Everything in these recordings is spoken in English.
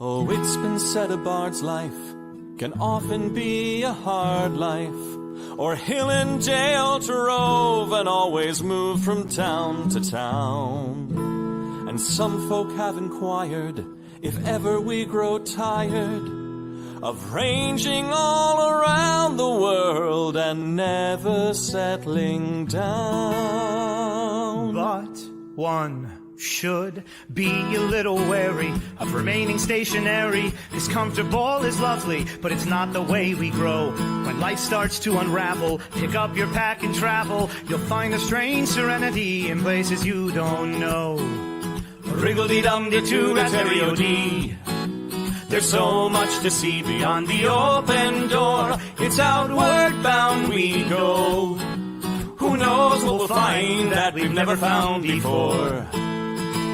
Oh, it's been said a bard's life can often be a hard life, or hill and dale to rove and always move from town to town. And some folk have inquired if ever we grow tired of ranging all around the world and never settling down. But one should be a little wary of remaining stationary. 'Cause comfortable is lovely, but it's not the way we grow. When life starts to unravel, pick up your pack and travel. You'll find a strange serenity in places you don't know. Wriggle-dee-dum-dee-doo-rat-terry-o-dee. There's so much to see beyond the open door. It's outward bound we go. Who knows what we'll find that we've never found before.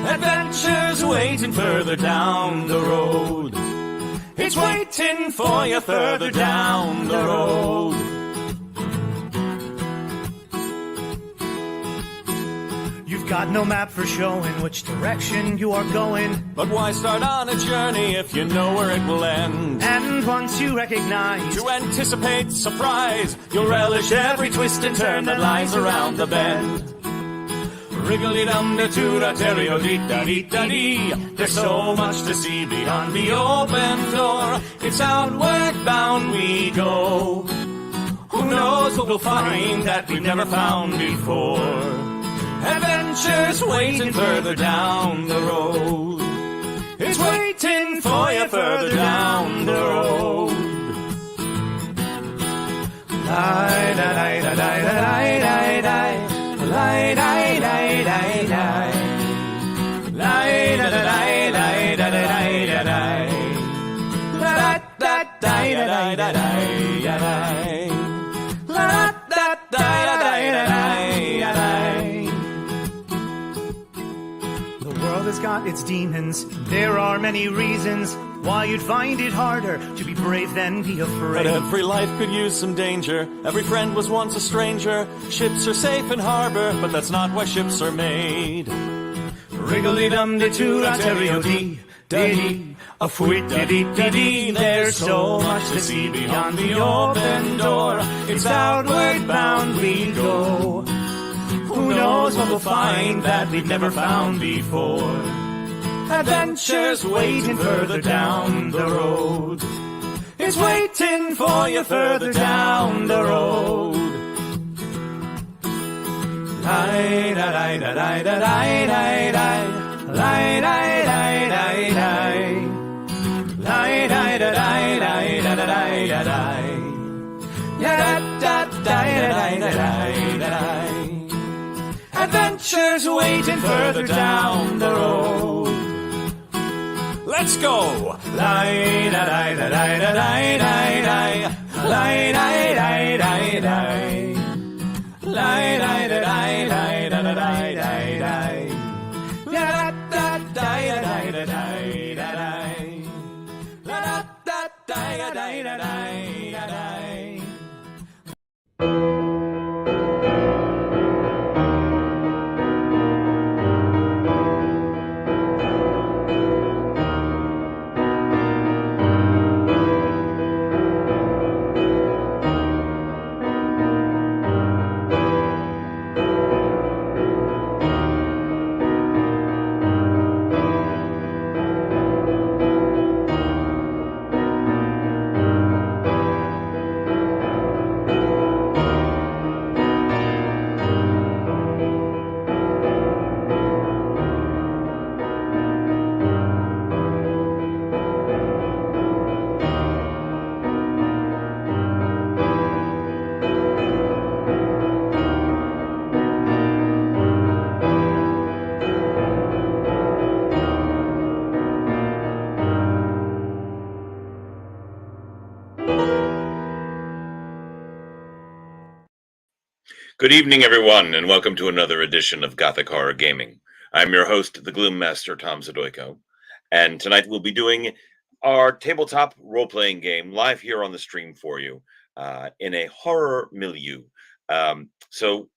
Adventures waiting further down the road. It's waiting for you further down the road. You've got no map for showing which direction you are going. But why start on a journey if you know where it will end? And once you recognize, to anticipate surprise, you'll relish every twist and turn that lies around the bend. Wriggle-dee-dum-dee-doo-rat-terry-o-dee-da-dee-da-dee. There's so much to see beyond the open door. It's outward bound we go. Who knows what we'll find that we've never found before. Adventures waiting further down the road. It's waiting for you further down the road. Lie-da-lie-da-lie-da-lie-da-lie. Lie-da-lie-da-lie-da-lie. Lie-da-da-lie-da-lie-da-lie-da-lie. La-da-da-lie-da-lie-da-lie. La-da-da-lie-da-lie-da-lie. The world has got its demons. There are many reasons why you'd find it harder to be brave than be afraid. But every life could use some danger. Every friend was once a stranger. Ships are safe in harbor, but that's not why ships are made. Wriggle-dee-dum-dee-doo-rat-terry-o-dee-da-dee. A fwit-da-dee-da-dee. There's so much to see beyond the open door. It's outward bound we go. Who knows what we'll find that we've never found before. Adventures waiting further down the road. It's waiting for you further down the road. Lie-da-lie-da-lie-da-lie-da-lie. Lie-da-lie-da-lie-da-lie. Lie-da-lie-da-lie-da-lie-da-lie. Ya-da-da-da-da-lie-da-lie-da-lie. Adventures waiting further down the road. Let's go! Lie-da-lie-da-lie-da-lie-da-lie. Lie-da-lie-da-lie-da-lie. Lie-da-lie-da-lie-da-lie-da-lie. La-da-da-da-da-da-da-lie. La-da-da-da-da-da-da-lie. Good evening, everyone, and welcome to another edition of Gothic Horror Gaming. I'm your host, the Gloom Master, Tom Zadoyko, and tonight we'll be doing our tabletop role-playing game live here on the stream for you in a horror milieu. So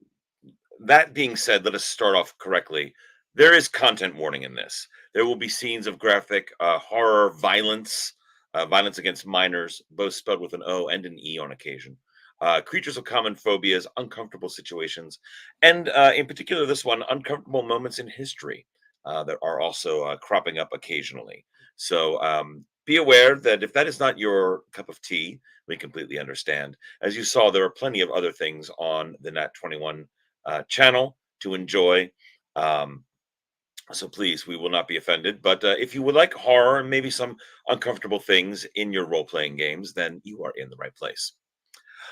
that being said, let us start off correctly There is content warning in this. There will be scenes of graphic horror, violence, violence against minors, both spelled with an O and an E on occasion. Creatures of common phobias, uncomfortable situations, and in particular, this one, uncomfortable moments in history that are also cropping up occasionally. So be aware that if that is not your cup of tea, we completely understand. As you saw, there are plenty of other things on the Nat 21 channel to enjoy. Um, so please, we will not be offended. But if you would like horror and maybe some uncomfortable things in your role playing games, then you are in the right place.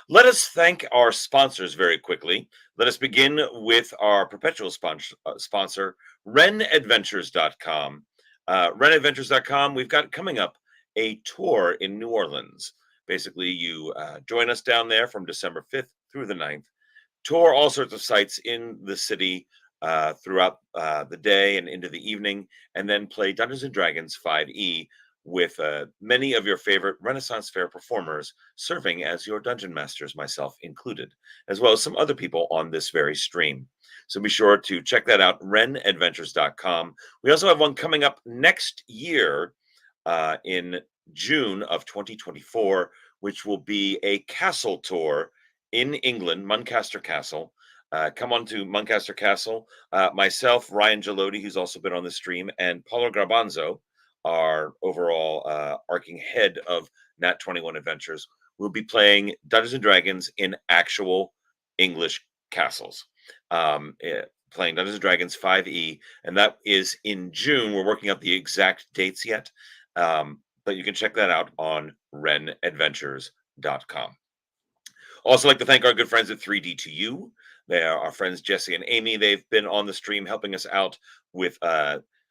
Let us thank our sponsors very quickly. Let us begin with our perpetual sponsor, renadventures.com. Renadventures.com, we've got coming up a tour in New Orleans. Basically, you join us down there from December 5th through the 9th. Tour all sorts of sites in the city throughout the day and into the evening, and then play Dungeons and Dragons 5e with many of your favorite Renaissance Fair performers serving as your dungeon masters, myself included, as well as some other people on this very stream. So be sure to check that out, renadventures.com. We also have one coming up next year in June of 2024, which will be a castle tour in England, Muncaster Castle. Come on to Muncaster Castle. Myself, Ryan Gelodi, who's also been on the stream, and Paulo Garbanzo, our overall arcing head of Nat 21 Adventures, will be playing Dungeons and Dragons in actual English castles. Playing Dungeons and Dragons 5e, and that is in June. We're working out the exact dates yet, but you can check that out on renadventures.com. Also, like to thank our good friends at 3D2U. They are our friends Jesse and Amy. They've been on the stream helping us out with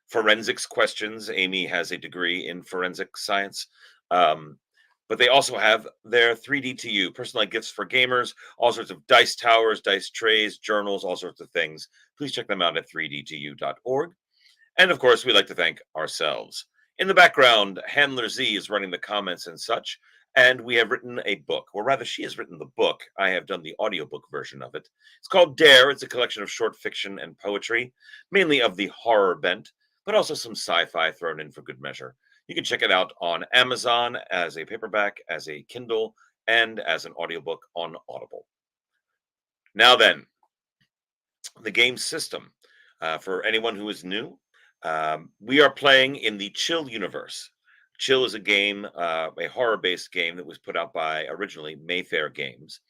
forensics questions. Amy has a degree in forensic science. But they also have their 3D2U, personalized gifts for gamers, all sorts of dice towers, dice trays, journals, all sorts of things. Please check them out at 3d2u.org. And of course, we'd like to thank ourselves. In the background, Handler Z is running the comments and such. And we have written a book, or rather, she has written the book. I have done the audiobook version of it. It's called Dare. It's a collection of short fiction and poetry, mainly of the horror bent, but also some sci-fi thrown in for good measure. You can check it out on Amazon as a paperback, as a Kindle, and as an audiobook on Audible. Now then, the game system. For anyone who is new, we are playing in the Chill universe. Chill is a game, a horror-based game that was put out by originally Mayfair Games.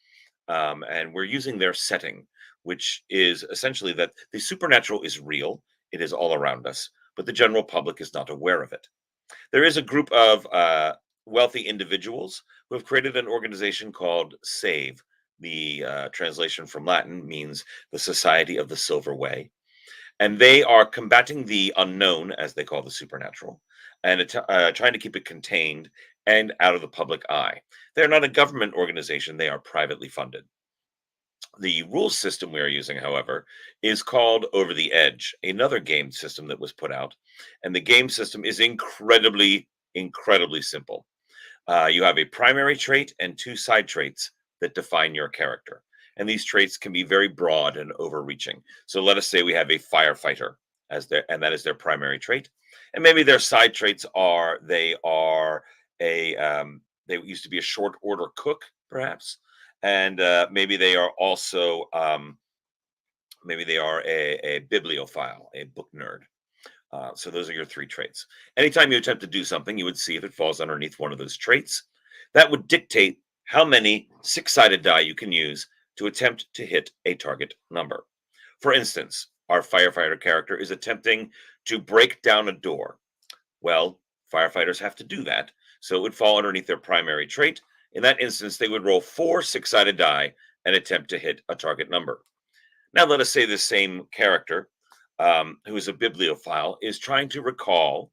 And we're using their setting, which is essentially that the supernatural is real. It is all around us, but the general public is not aware of it. There is a group of wealthy individuals who have created an organization called SAVE. The translation from Latin means the Society of the Silver Way. And they are combating the unknown, as they call the supernatural, and trying to keep it contained and out of the public eye. They're not a government organization. They are privately funded. The rules system we are using, however, is called Over the Edge, another game system that was put out. And the game system is incredibly, incredibly simple. You have a primary trait and two side traits that define your character. And these traits can be very broad and overreaching. So let us say we have a firefighter and that is their primary trait. And maybe their side traits are they used to be a short order cook, perhaps. And maybe they are also a bibliophile, a book nerd. So those are your three traits. Anytime you attempt to do something, you would see if it falls underneath one of those traits. That would dictate how many six-sided die you can use to attempt to hit a target number. For instance, our firefighter character is attempting to break down a door. Well, firefighters have to do that, so it would fall underneath their primary trait. In that instance, they would roll 4 six-sided die and attempt to hit a target number. Now, let us say this same character, who is a bibliophile, is trying to recall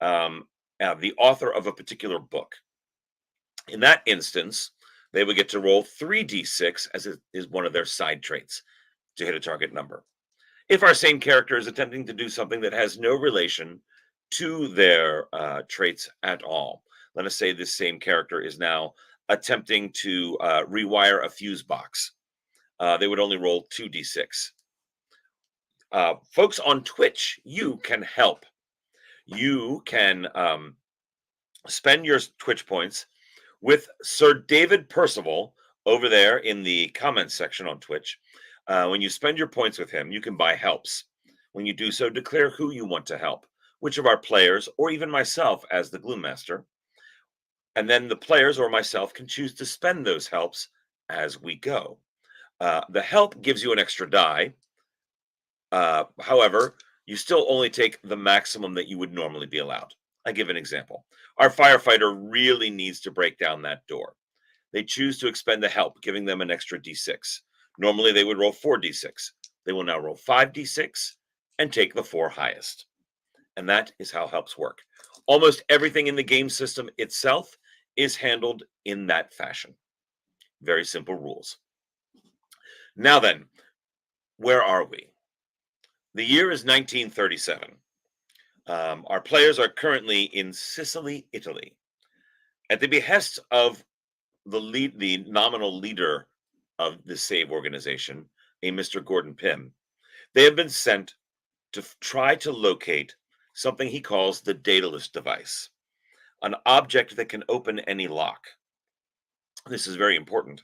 the author of a particular book. In that instance, they would get to roll 3d6 as it is one of their side traits to hit a target number. If our same character is attempting to do something that has no relation to their traits at all, let us say this same character is now attempting to rewire a fuse box. They would only roll 2d6. Folks on Twitch, you can help. You can spend your Twitch points with Sir David Percival over there in the comments section on Twitch. When you spend your points with him, you can buy helps. When you do so, declare who you want to help, which of our players, or even myself as the Gloom Master. And then the players or myself can choose to spend those helps as we go. The help gives you an extra die. However, you still only take the maximum that you would normally be allowed. I give an example. Our firefighter really needs to break down that door. They choose to expend the help, giving them an extra d6. Normally, they would roll 4d6. They will now roll 5d6 and take the 4 highest. And that is how helps work. Almost everything in the game system itself is handled in that fashion. Very simple rules. Now then, where are we? The year is 1937. Our players are currently in Sicily, Italy. At the behest of the nominal leader of the SAVE organization, a Mr. Gordon Pym, they have been sent to try to locate something he calls the Daedalus device, an object that can open any lock. This is very important,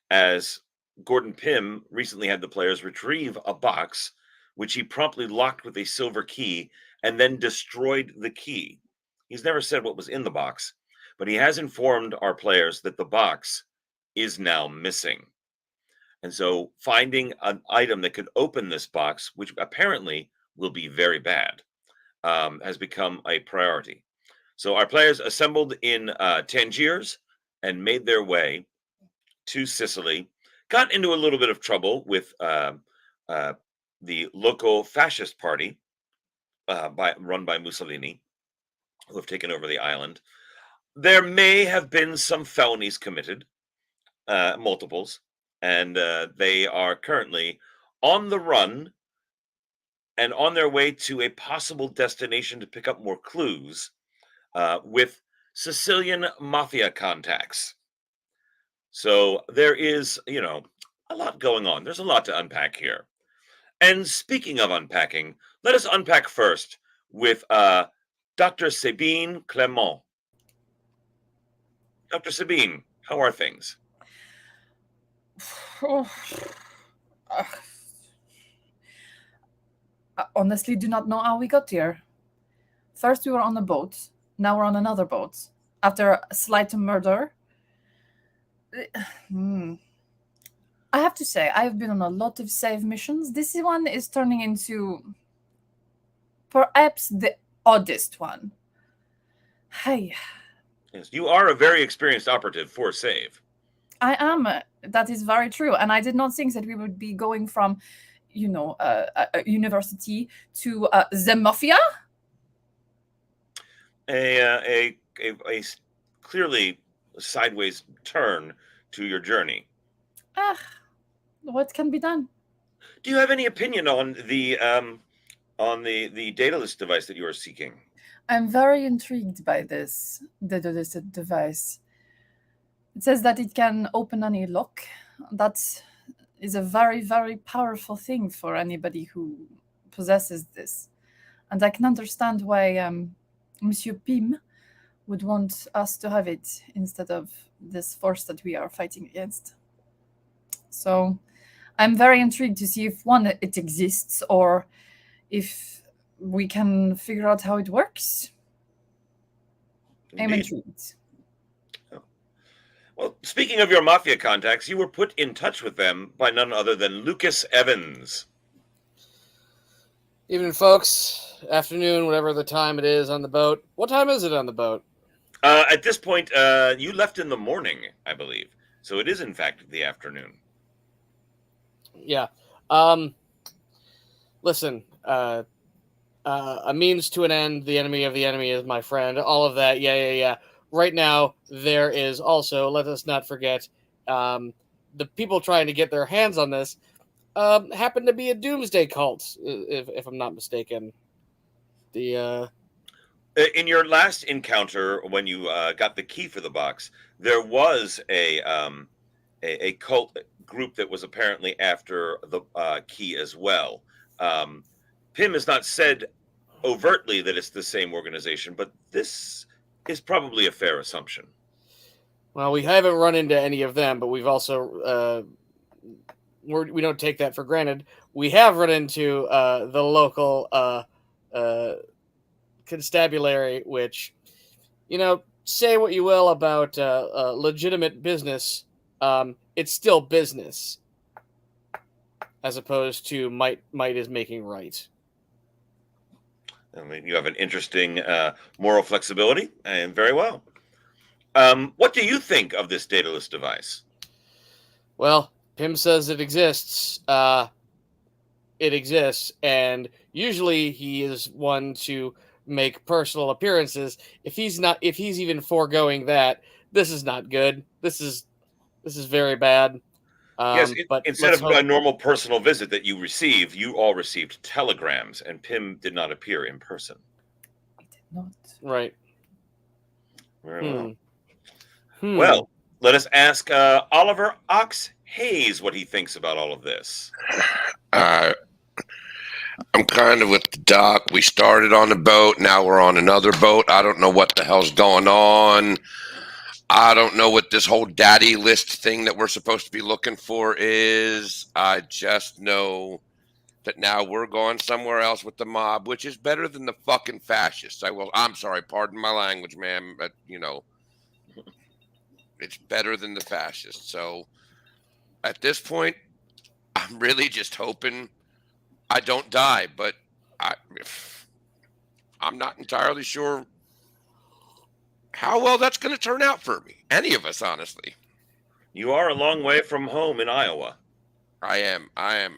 as Gordon Pym recently had the players retrieve a box, which he promptly locked with a silver key and then destroyed the key. He's never said what was in the box, but he has informed our players that the box is now missing. And so finding an item that could open this box, which apparently will be very bad, has become a priority. So our players assembled in Tangiers and made their way to Sicily, got into a little bit of trouble with the local fascist party run by Mussolini, who have taken over the island. There may have been some felonies committed, multiples, and they are currently on the run and on their way to a possible destination to pick up more clues with Sicilian mafia contacts. So there is, a lot going on. There's a lot to unpack here. And speaking of unpacking, let us unpack first with Dr. Sabine Clement. Dr. Sabine, how are things? I honestly do not know how we got here. First, we were on a boat. Now we're on another boat. After a slight murder. I have to say, I've been on a lot of save missions. This one is turning into perhaps the oddest one. Hey. Yes, you are a very experienced operative for save. I am. That is very true. And I did not think that we would be going from, a university to the mafia. A clearly sideways turn to your journey. What can be done? Do you have any opinion on the Daedalus device that you are seeking? I'm very intrigued by this Daedalus device. It says that it can open any lock. That is a very, very powerful thing for anybody who possesses this. And I can understand why Monsieur Pym would want us to have it instead of this force that we are fighting against. So I'm very intrigued to see if, one, it exists, or if we can figure out how it works. Indeed. I'm intrigued. Well, speaking of your mafia contacts, you were put in touch with them by none other than Lucas Evans. Evening, folks. Afternoon, whatever the time it is on the boat. What time is it on the boat? At this point, you left in the morning, I believe. So it is, in fact, the afternoon. Yeah. Listen, a means to an end, the enemy of the enemy is my friend. All of that, yeah. Right now, there is also, let us not forget, the people trying to get their hands on this happen to be a doomsday cult, if I'm not mistaken. In your last encounter, when you got the key for the box, there was a cult group that was apparently after the key as well. Pym has not said overtly that it's the same organization, but this is probably a fair assumption. Well, we haven't run into any of them, but we've also we don't take that for granted. We have run into the local constabulary, which, say what you will about legitimate business, it's still business, as opposed to might is making right. I mean, you have an interesting moral flexibility, and very well. What do you think of this dataless device? Well, Pym says it exists. It exists, and usually he is one to make personal appearances. If he's even foregoing that, this is not good. This is very bad. Yes, but instead of a normal personal visit that you receive, you all received telegrams, and Pym did not appear in person. He did not. Right. Very well. Well, let us ask Oliver Ox Hayes what he thinks about all of this. I'm kind of with the doc. We started on a boat. Now we're on another boat. I don't know what the hell's going on. I don't know what this whole daddy list thing that we're supposed to be looking for is. I just know that now we're going somewhere else with the mob, which is better than the fucking fascists. I'm sorry, pardon my language, ma'am, but it's better than the fascists. So at this point, I'm really just hoping I don't die, but I'm not entirely sure how well that's going to turn out for me. Any of us, honestly. You are a long way from home in Iowa. I am. I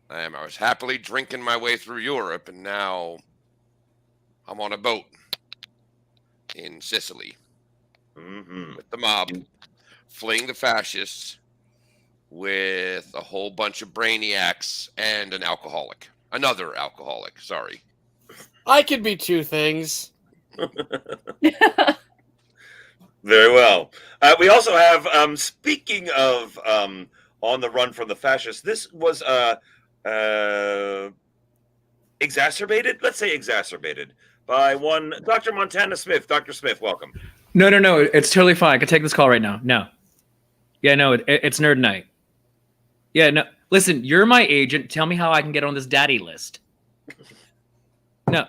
was happily drinking my way through Europe, and now I'm on a boat in Sicily with the mob, fleeing the fascists with a whole bunch of brainiacs and an alcoholic. Another alcoholic, sorry. I could be two things. Very well. We also have, speaking of on the run from the fascists, this was exacerbated, let's say exacerbated, by one Dr. Montana Smith. Dr. Smith, welcome. No, it's totally fine. I can take this call right now. No. Yeah, no, it's nerd night. Yeah, no. Listen, you're my agent. Tell me how I can get on this daddy list. No.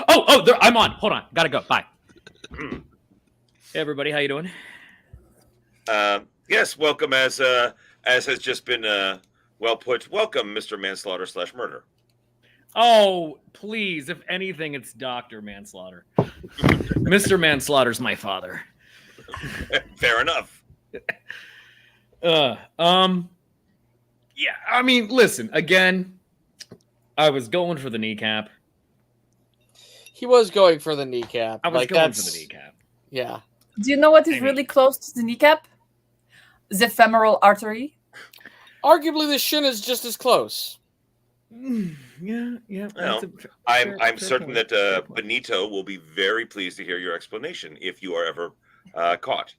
Oh, there, I'm on. Hold on. Gotta go. Bye. Hey, everybody. How you doing? Yes, welcome as has just been well put. Welcome, Mr. Manslaughter/Murder. Oh, please. If anything, it's Dr. Manslaughter. Mr. Manslaughter's my father. Fair enough. Yeah, I mean, listen, again, I was going for the kneecap. He was going for the kneecap. I was going for the kneecap. Yeah. Do you know what is really close to the kneecap? The femoral artery. Arguably, the shin is just as close. Yeah. Well, I'm certain that Benito will be very pleased to hear your explanation if you are ever caught.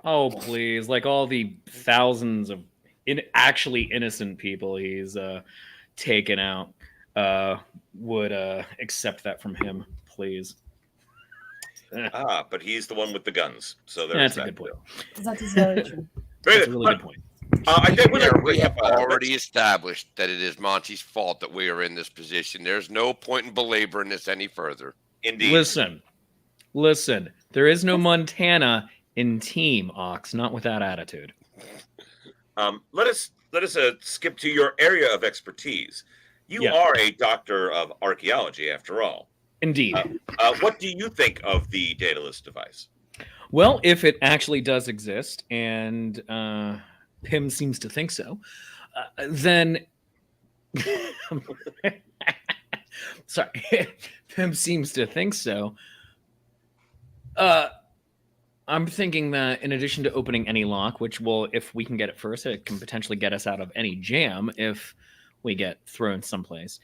Oh, please. Like all the thousands of actually innocent people he's taken out would accept that from him, please. But he's the one with the guns. So that's a good point. That is very true. That's a really good point. I think we have already established that it is Monty's fault that we are in this position. There's no point in belaboring this any further. Indeed. Listen. There is no Montana in Team Ox, not with that attitude. Let us skip to your area of expertise. You are a doctor of archaeology, after all. Indeed. What do you think of the dataless device? Well, if it actually does exist, and Pym seems to think so, then sorry, Pym seems to think so. I'm thinking that in addition to opening any lock, which will, if we can get it first, it can potentially get us out of any jam if we get thrown someplace.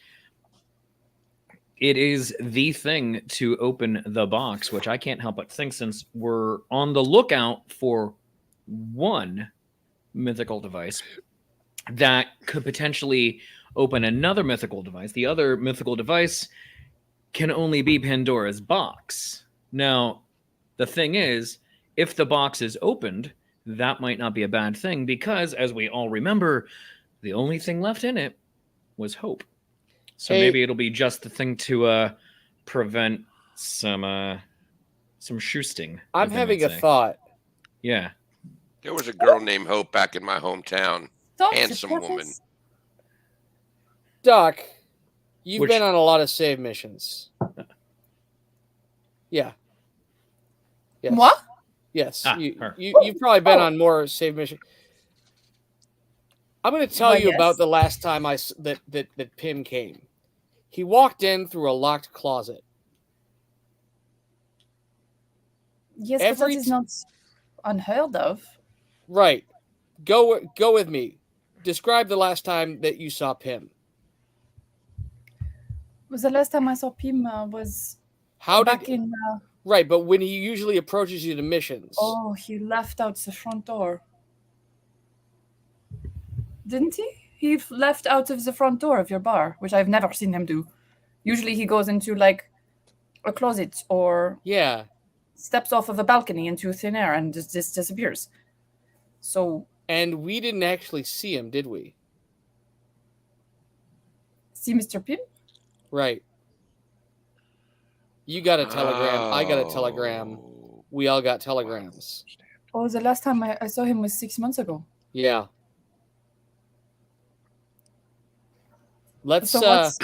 It is the thing to open the box, which I can't help but think, since we're on the lookout for one mythical device that could potentially open another mythical device. The other mythical device can only be Pandora's box. Now, the thing is, if the box is opened, that might not be a bad thing because, as we all remember, the only thing left in it was hope. So Hey- maybe it'll be just the thing to prevent some shoosting. I'm as they having might a say. thought. Yeah. There was a girl named Hope back in my hometown. Don't Handsome support woman. us. Doc, you've Which- been on a lot of save missions. Yeah. Yes. What? Yes. Ah, you, her. you've probably been Oh. on more save missions. I'm going to tell Why, you about yes. the last time that Pim came. He walked in through a locked closet. Yes, Every but that is t- not unheard of. Right. Go with me. Describe the last time that you saw Pim. Was the last time I saw Pim was How back did in. Right, but when he usually approaches you to missions. Oh, he left out the front door. Didn't he? He left out of the front door of your bar, which I've never seen him do. Usually he goes into like a closet or Yeah. steps off of a balcony into thin air and just disappears. So, And we didn't actually see him, did we? see Mr. Pim? Right. You got a telegram. I got a telegram. Oh. We all got telegrams. Oh, the last time I saw him was 6 months ago. Yeah. Let's So what's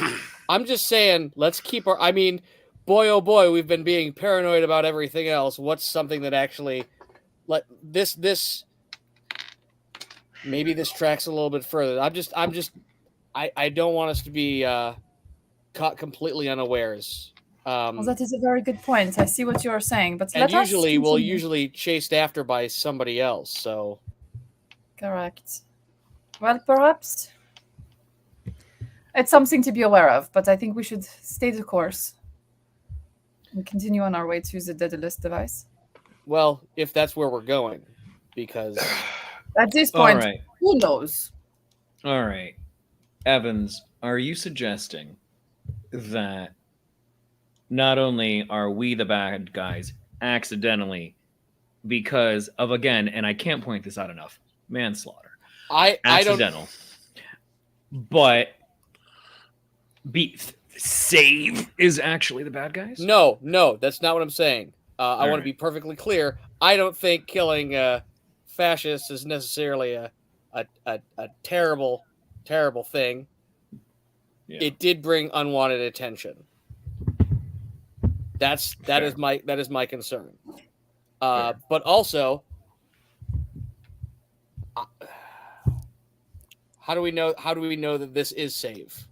I'm just saying, let's keep our I mean, boy oh boy, we've been being paranoid about everything else. What's something that actually like this maybe this tracks a little bit further. I don't want us to be caught completely unawares. well, that is a very good point. I see what you are saying, but And let us usually we'll continue. usually chased after by somebody else. So Correct. Well, perhaps it's something to be aware of, but I think we should stay the course and continue on our way to the Daedalus device. well, if that's where we're going, because At this All point, right. who knows? All right. Evans, are you suggesting that not only are we the bad guys accidentally because of, again, and I can't point this out enough, manslaughter, I don't accidental, but save is actually the bad guys? No, that's not what I'm saying. I want right. to be perfectly clear. I don't think killing fascists is necessarily a terrible thing. Yeah. It did bring unwanted attention. That is my concern. But also, how do we know that this is save?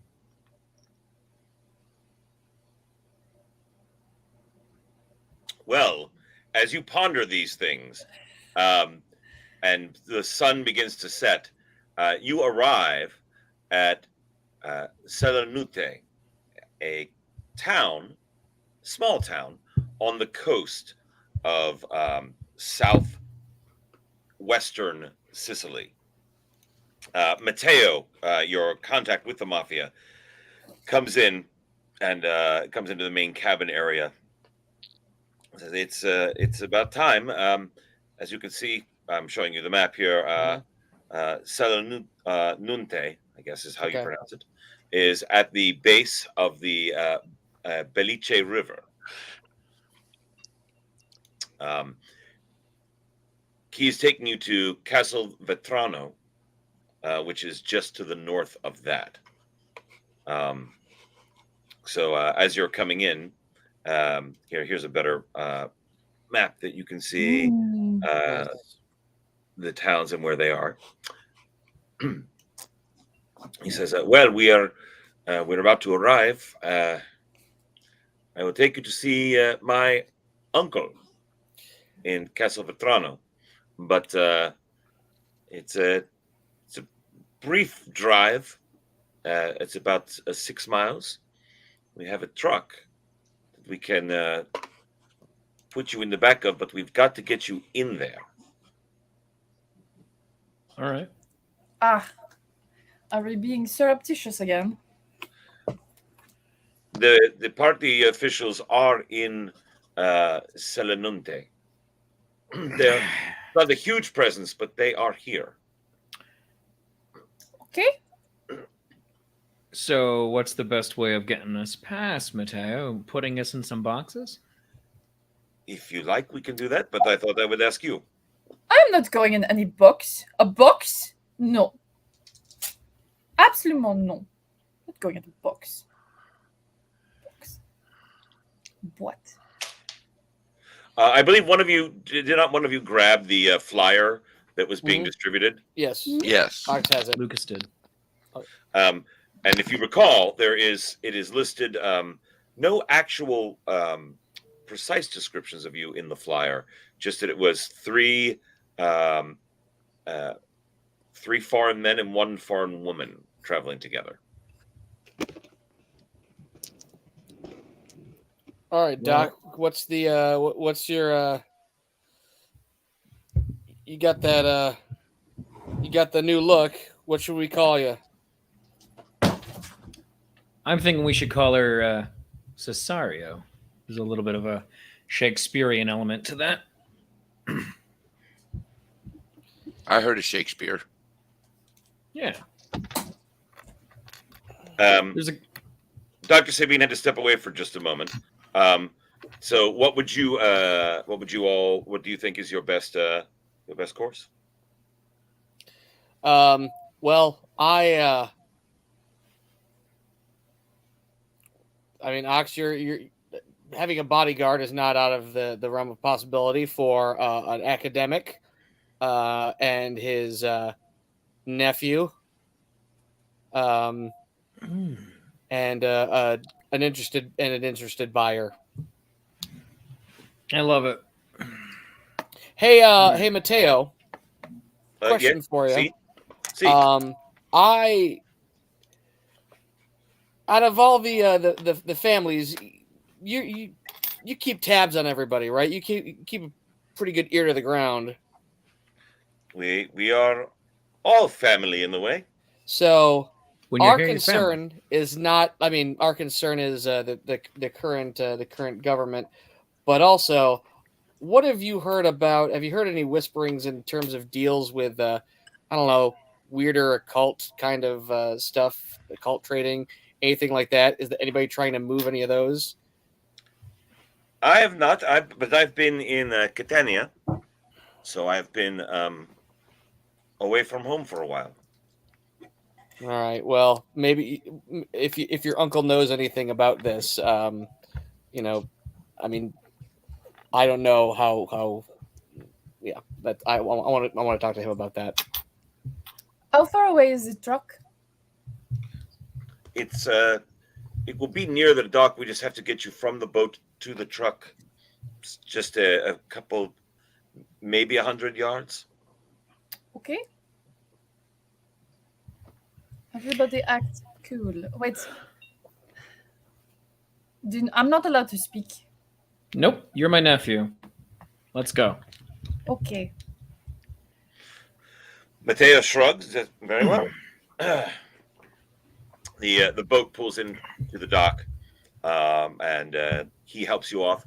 Well, as you ponder these things, and the sun begins to set, you arrive at Selanute, a small town on the coast of southwestern Sicily. Matteo, your contact with the mafia, comes in and comes into the main cabin area. Says it's about time. As you can see, I'm showing you the map here. Selanunte, I guess is how you Okay. pronounce it, is at the base of the Belice River. He's taking you to Castle Vetrano, which is just to the north of that. So as you're coming in, here's a better map that you can see the towns and where they are. He says, "Well, we're about to arrive. I will take you to see my uncle in Castle Vetrano, but it's a brief drive. It's about 6 miles. We have a truck that we can put you in the back of, but we've got to get you in there." All right. Are we being surreptitious again? The party officials are in Selenunte. They're not a huge presence, but they are here. Okay. So, what's the best way of getting us past, Mateo? Putting us in some boxes? If you like, we can do that, but I thought I would ask you. I'm not going in any box. A box? No. Absolument no. Not going in a box. Box. What? I believe one of you did not one of you grab the flyer that was being Mhm. distributed. Yes. Yes. Ox has it. Lucas did. And if you recall, it is listed no actual precise descriptions of you in the flyer, just that it was three foreign men and one foreign woman traveling together. All right, Doc. What's the what's your you got that you got the new look. What should we call you? I'm thinking we should call her Cesario. There's a little bit of a Shakespearean element to that. I heard of Shakespeare. Yeah. Dr. Sabine had to step away for just a moment. So what do you think is your best course? Well, I mean, Ox, you're having a bodyguard is not out of the realm of possibility for an academic and his nephew, and an interested buyer. I love it. Hey, Mateo. Question for you. See? I out of all the families, you keep tabs on everybody, right? You keep a pretty good ear to the ground. We are all family in the way. So When you're our here, you're family. concern is not. I mean, our concern is the current government, but also, what have you heard about? Have you heard any whisperings in terms of deals with I don't know, weirder occult kind of stuff, occult trading, anything like that? Is there anybody trying to move any of those? I have not. But I've been in Catania, so I've been away from home for a while. All right. Well, maybe if your uncle knows anything about this, you know, I mean, I don't know how. Yeah, that I want to talk to him about that. How far away is the truck? It will be near the dock. We just have to get you from the boat to the truck. It's just a couple, maybe 100 yards. Okay. Everybody act cool. Wait. I'm not allowed to speak. Nope, you're my nephew. Let's go. Okay. Mateo shrugs. Very well. The boat pulls into the dock, and he helps you off.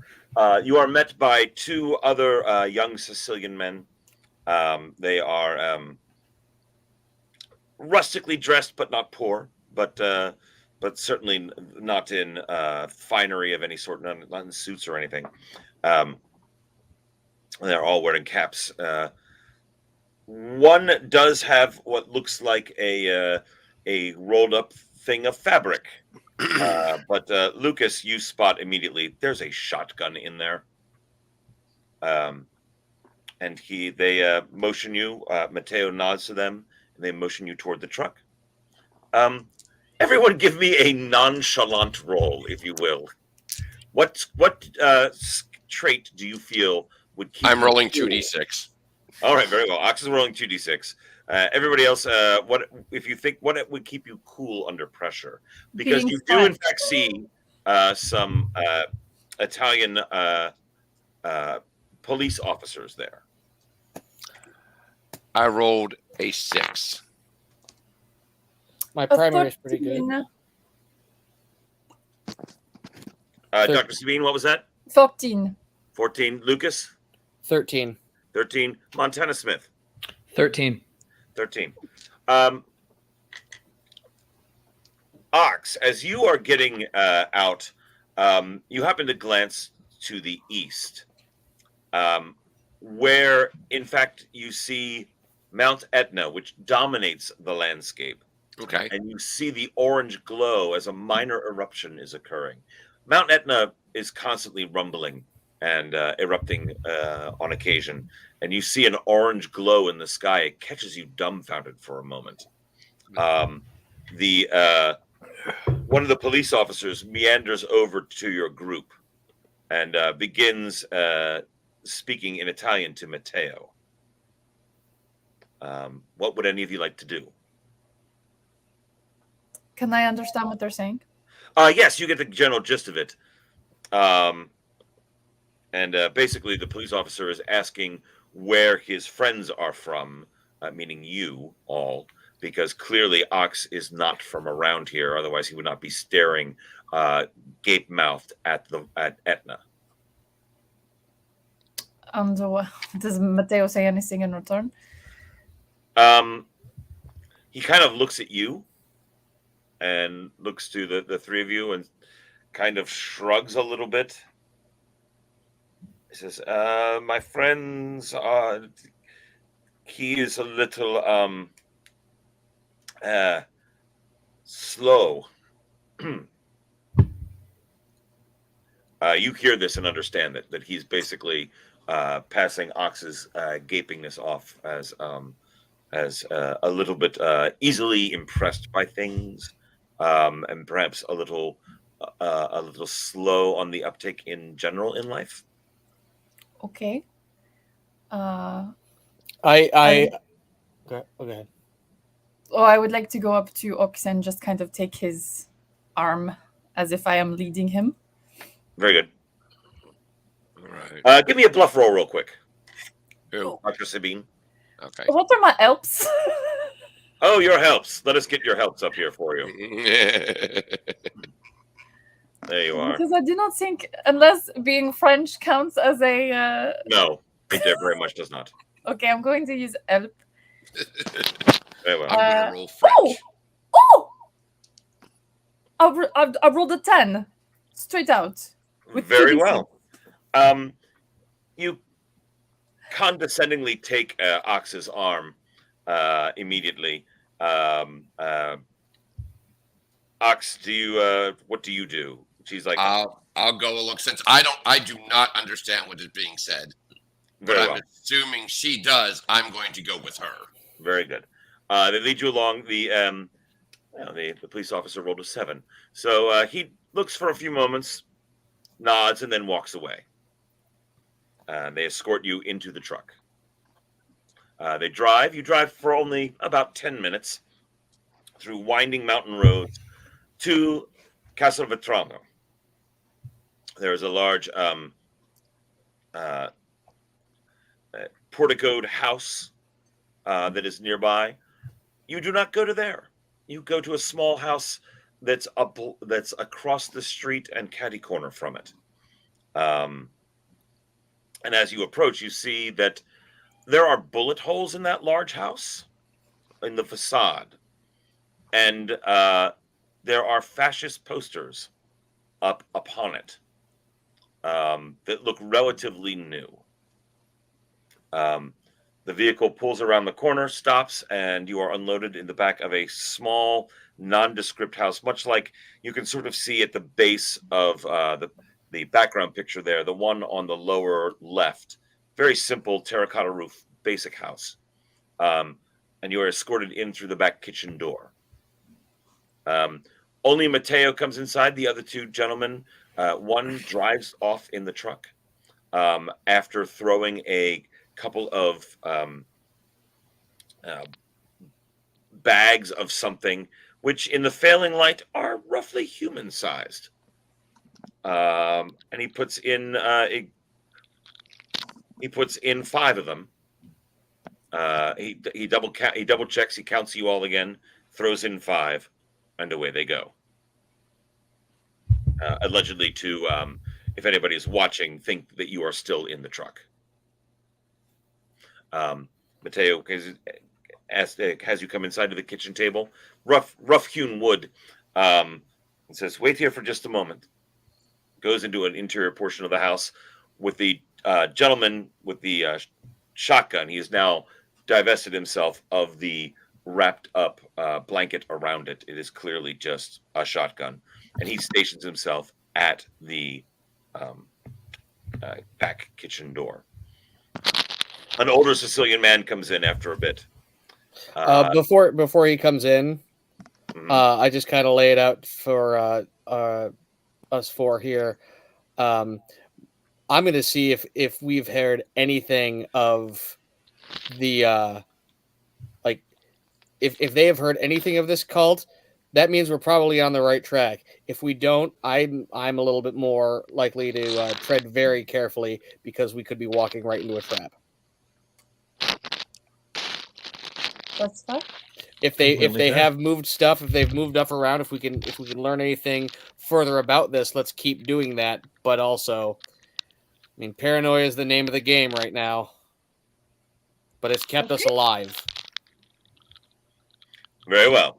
You are met by two other young Sicilian men. They are rustically dressed, but not poor. But certainly not in finery of any sort, not in suits or anything. They're all wearing caps. One does have what looks like a rolled up thing of fabric. But Lucas, you spot immediately there's a shotgun in there. And they motion you. Mateo nods to them, and they motion you toward the truck. Everyone, give me a nonchalant roll, if you will. What trait do you feel would keep? I'm rolling cool? 2d6. All right, very well. Ox is rolling 2d6. Everybody else, what if you think what would keep you cool under pressure? Because Being you do in fun. fact see some Italian police officers there. I rolled a 6. My A primary is pretty good. 13. Dr. Sabine, what was that? 14. 14. Lucas? 13. 13. Montana Smith? 13. 13. Ox, as you are getting out, you happen to glance to the east, where, in fact, you see Mount Etna, which dominates the landscape. Okay. And you see the orange glow as a minor eruption is occurring. Mount Etna is constantly rumbling and erupting on occasion, and you see an orange glow in the sky. It catches you dumbfounded for a moment. One of the police officers meanders over to your group and begins speaking in Italian to Matteo. What would any of you like to do? Can I understand what they're saying? Yes, you get the general gist of it. Basically, the police officer is asking where his friends are from, meaning you all, because clearly Ox is not from around here. Otherwise, he would not be staring gape-mouthed at Etna. And does Matteo say anything in return? He kind of looks at you and looks to the three of you and kind of shrugs a little bit. He says, my friends are... He is a little slow. You hear this and understand that he's basically passing Ox's gapingness off as a little bit easily impressed by things, and perhaps a little slow on the uptake in general in life. Okay. Go ahead. Oh, I would like to go up to Ox and just kind of take his arm as if I am leading him. Very good. All right. Give me a bluff roll real quick. Who? Dr. Sabine. Okay. What are my helps? Oh, your helps. Let us get your helps up here for you. There you are. Because I do not think, unless being French counts as a... No, it very much does not. Okay, I'm going to use help. Very well. I'm gonna roll French. Oh! I rolled a 10. Straight out. With Very 2d6. well. You condescendingly take Ox's arm immediately. Ox, what do you do? She's like, I'll go a look since I do not understand what is being said. But very I'm well. assuming she does. I'm going to go with her. Very good. They lead you along. The police officer rolled a 7. So he looks for a few moments, nods, and then walks away. They escort you into the truck. They drive. You drive for only about 10 minutes through winding mountain roads to Castelvetrano. There is a large porticoed house that is nearby. You do not go to there. You go to a small house that's across the street and catty corner from it. And as you approach, you see that there are bullet holes in that large house, in the facade. And there are fascist posters up upon it that look relatively new. The vehicle pulls around the corner, stops, and you are unloaded in the back of a small, nondescript house, much like you can sort of see at the base of the background picture there, the one on the lower left. Very simple terracotta roof, basic house. And you are escorted in through the back kitchen door. Only Matteo comes inside. The other two gentlemen, one drives off in the truck after throwing a couple of bags of something, which in the failing light are roughly human-sized. And he puts in 5 of them. He double checks. He counts you all again. throws in 5, and away they go. Allegedly to, if anybody is watching, think that you are still in the truck. Mateo has you come inside to the kitchen table, rough hewn wood. And says, "Wait here for just a moment." Goes into an interior portion of the house with the gentleman with the shotgun. He has now divested himself of the wrapped up blanket around it. It is clearly just a shotgun, and he stations himself at the back kitchen door. An older Sicilian man comes in after a bit. Before he comes in, I just kind of lay it out for us four here. I'm going to see if we've heard anything of the if they have heard anything of this cult. That means we're probably on the right track. If we don't, I'm a little bit more likely to tread very carefully because we could be walking right into a trap. That's fine. If they have moved stuff, if they've moved stuff around, if we can learn anything further about this, let's keep doing that. But also, I mean, paranoia is the name of the game right now. But it's kept us alive. Very well.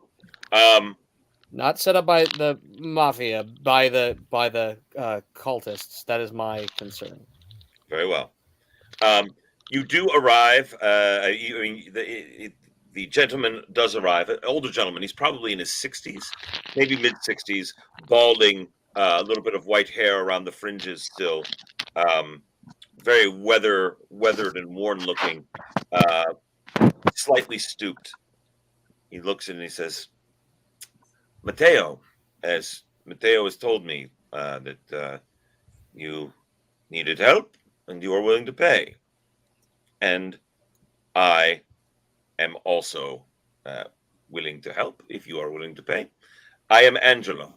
Not set up by the mafia, by the cultists. That is my concern. Very well. You do arrive. The gentleman does arrive. An older gentleman. He's probably in his 60s, maybe mid 60s, balding, a little bit of white hair around the fringes still. Very weathered and worn looking. Slightly stooped. He looks in and he says, "Mateo, as Mateo has told me that you needed help and you are willing to pay. And I am also willing to help if you are willing to pay. I am Angelo."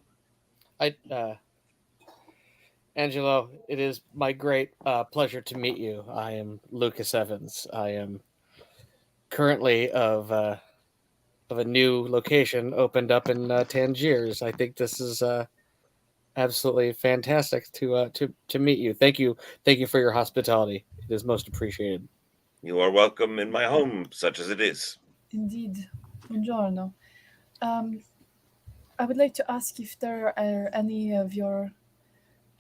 Angelo, it is my great pleasure to meet you. I am Lucas Evans. I am currently of a new location opened up in Tangiers. I think this is absolutely fantastic to meet you. Thank you for your hospitality. It is most appreciated. You are welcome in my home, such as it is. Indeed. Buongiorno. I would like to ask if there are any of your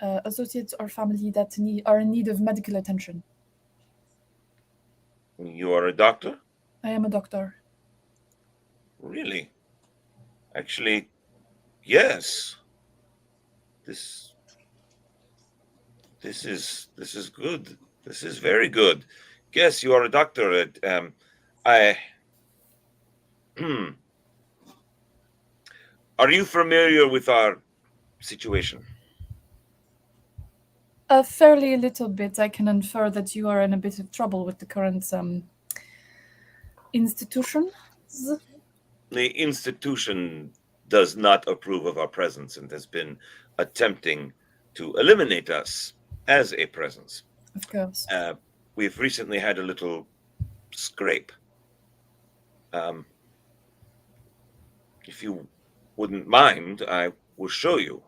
associates or family that are in need of medical attention. You are a doctor? I am a doctor. Really? Actually, yes. This is good. This is very good. Yes, you are a doctor. Are you familiar with our situation? A fairly little bit. I can infer that you are in a bit of trouble with the current institutions. The institution does not approve of our presence and has been attempting to eliminate us as a presence. Of course. We've recently had a little scrape. If you wouldn't mind, I will show you.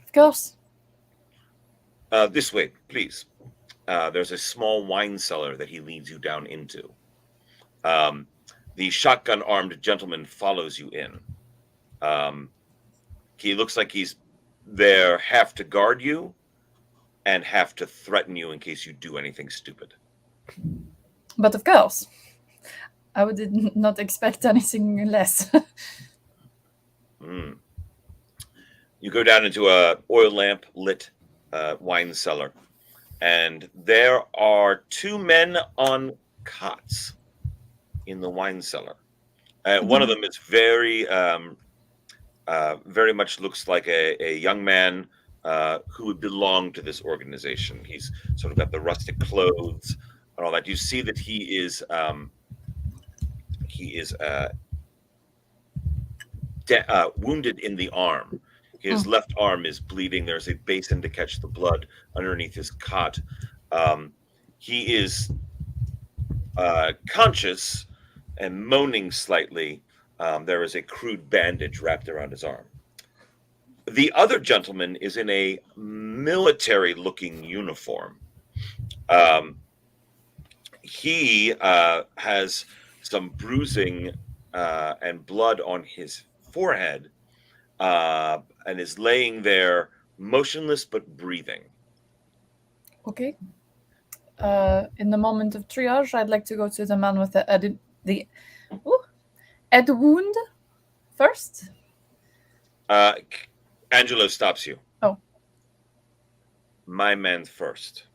Of course. This way, please. There's a small wine cellar that he leads you down into. The shotgun-armed gentleman follows you in. He looks like he's there half to guard you and half to threaten you in case you do anything stupid. But of course, I would not expect anything less. You go down into a oil lamp lit wine cellar, and there are two men on cots in the wine cellar. One of them is very much looks like a young man who would belong to this organization. He's sort of got the rustic clothes and all that. You see that he is wounded in the arm. His left arm is bleeding. There's a basin to catch the blood underneath his cot. He is conscious and moaning slightly, There is a crude bandage wrapped around his arm. The other gentleman is in a military-looking uniform. He has some bruising and blood on his forehead, and is laying there motionless but breathing. Okay. In the moment of triage, I'd like to go to the man with the head wound first. Angelo stops you. Oh. My man first.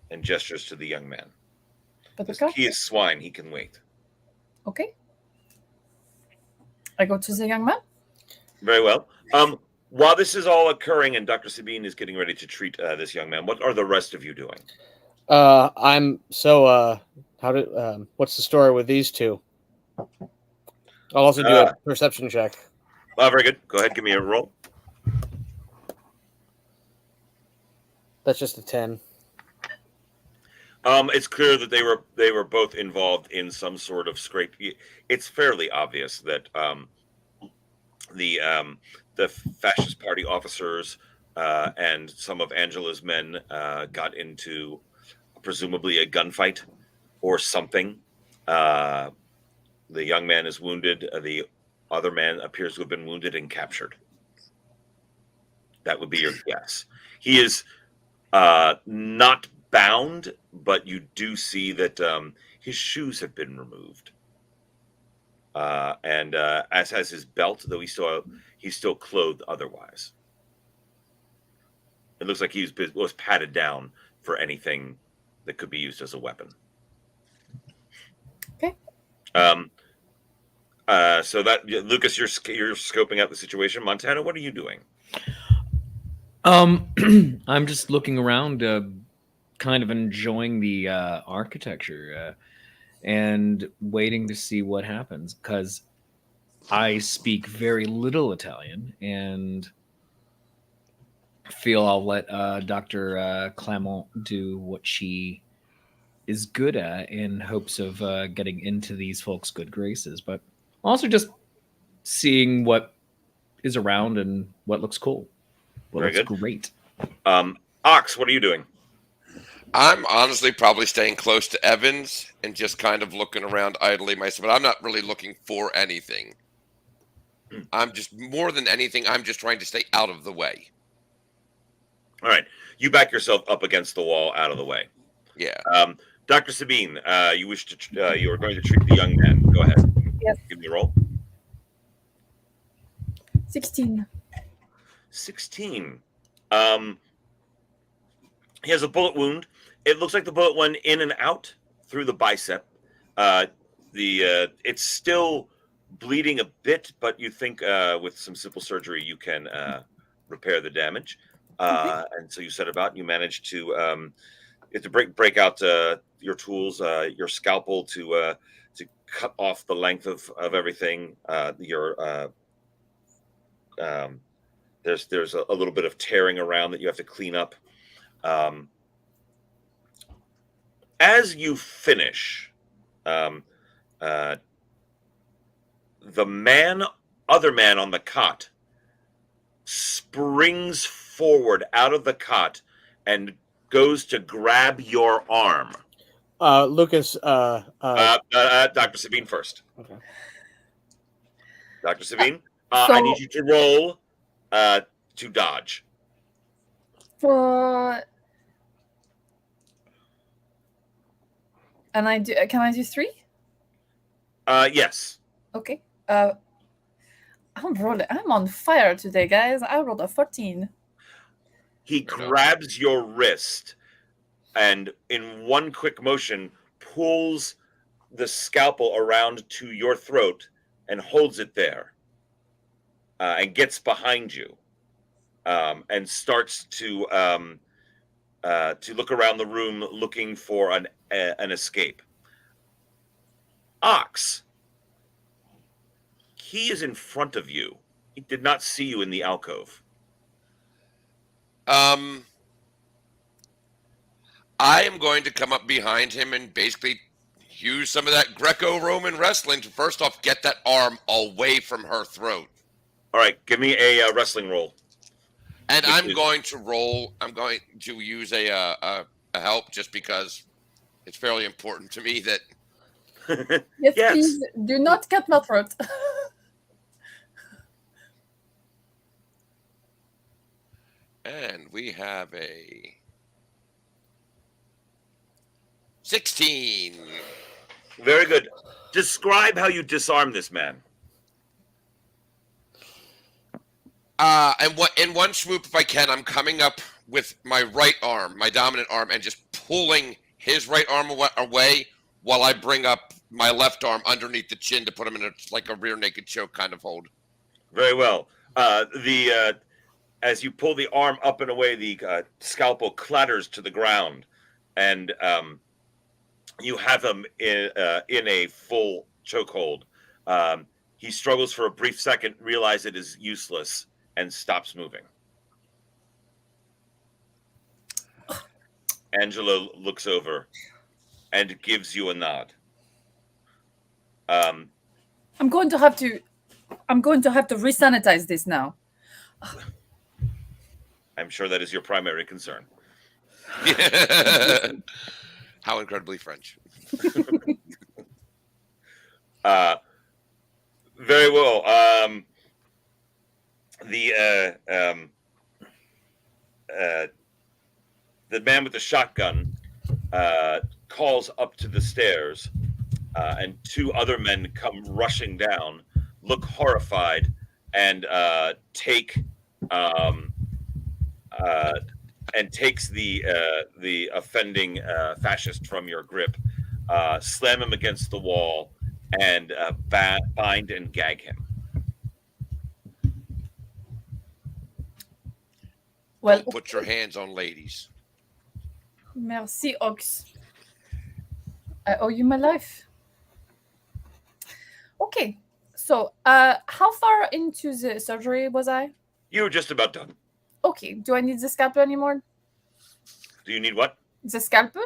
And gestures to the young man. But the He is swine, he can wait. Okay. I go to the young man. Very well. While this is all occurring and Dr. Sabine is getting ready to treat this young man, what are the rest of you doing? I'm so what's the story with these two? I'll also do a perception check. Very good. Go ahead, give me a roll. That's just a 10. It's clear that they were both involved in some sort of scrape. It's fairly obvious that the fascist party officers and some of Angela's men got into presumably a gunfight or something. The young man is wounded. The other man appears to have been wounded and captured. That would be your guess. He is not bound, but you do see that his shoes have been removed. And as has his belt, though he's still clothed otherwise. It looks like he was patted down for anything that could be used as a weapon. Okay. So that Lucas, you're scoping out the situation. Montana, what are you doing? I'm just looking around, kind of enjoying the architecture and waiting to see what happens, because I speak very little Italian and feel I'll let Dr. Clement do what she is good at in hopes of getting into these folks' good graces, but also just seeing what is around and what looks cool. What looks great. Ox, what are you doing? I'm honestly probably staying close to Evans and just kind of looking around idly myself, but I'm not really looking for anything. I'm just, more than anything, I'm just trying to stay out of the way. All right. You back yourself up against the wall, out of the way. Yeah. Dr. Sabine, you are going to treat the young man. Go ahead. Yes. Give me a roll. 16. 16. He has a bullet wound. It looks like the bullet went in and out through the bicep. It's still bleeding a bit, but you think with some simple surgery you can repair the damage. And so you set about and you managed to you have to break out your tools, your scalpel to cut off the length of everything. There's a little bit of tearing around that you have to clean up. As you finish, the other man on the cot springs forward out of the cot and goes to grab your arm. Lucas. Dr. Sabine first. Okay. Dr. Sabine, I need you to roll to dodge. Can I do 3? Yes. Okay. I'm on fire today, guys. I rolled a 14. He grabs your wrist and in one quick motion pulls the scalpel around to your throat and holds it there and gets behind you and starts to look around the room looking for an escape. Ox, he is in front of you. He did not see you in the alcove. I am going to come up behind him and basically use some of that Greco-Roman wrestling to first off get that arm away from her throat. All right, give me a wrestling roll. And I'm going to use a help just because it's fairly important to me that. Yes, please do not cut my throat. And we have a 16. Very good. Describe how you disarm this man. And in one swoop, if I can, I'm coming up with my right arm, my dominant arm, and just pulling his right arm away while I bring up my left arm underneath the chin to put him in a rear naked choke kind of hold. Very well. As you pull the arm up and away, the scalpel clatters to the ground, and you have him in a full chokehold. He struggles for a brief second, realizes it is useless, and stops moving. Angela looks over and gives you a nod. I'm going to have to resanitize this now. I'm sure that is your primary concern. How incredibly French. Very well. The man with the shotgun calls up to the stairs, and two other men come rushing down, look horrified, and takes the offending fascist from your grip, slam him against the wall, and bind and gag him. Well, don't put your hands on ladies. Merci, Ox. I owe you my life. Okay, so how far into the surgery was I? You were just about done. Okay, do I need the scalpel anymore? Do you need what? The scalpel?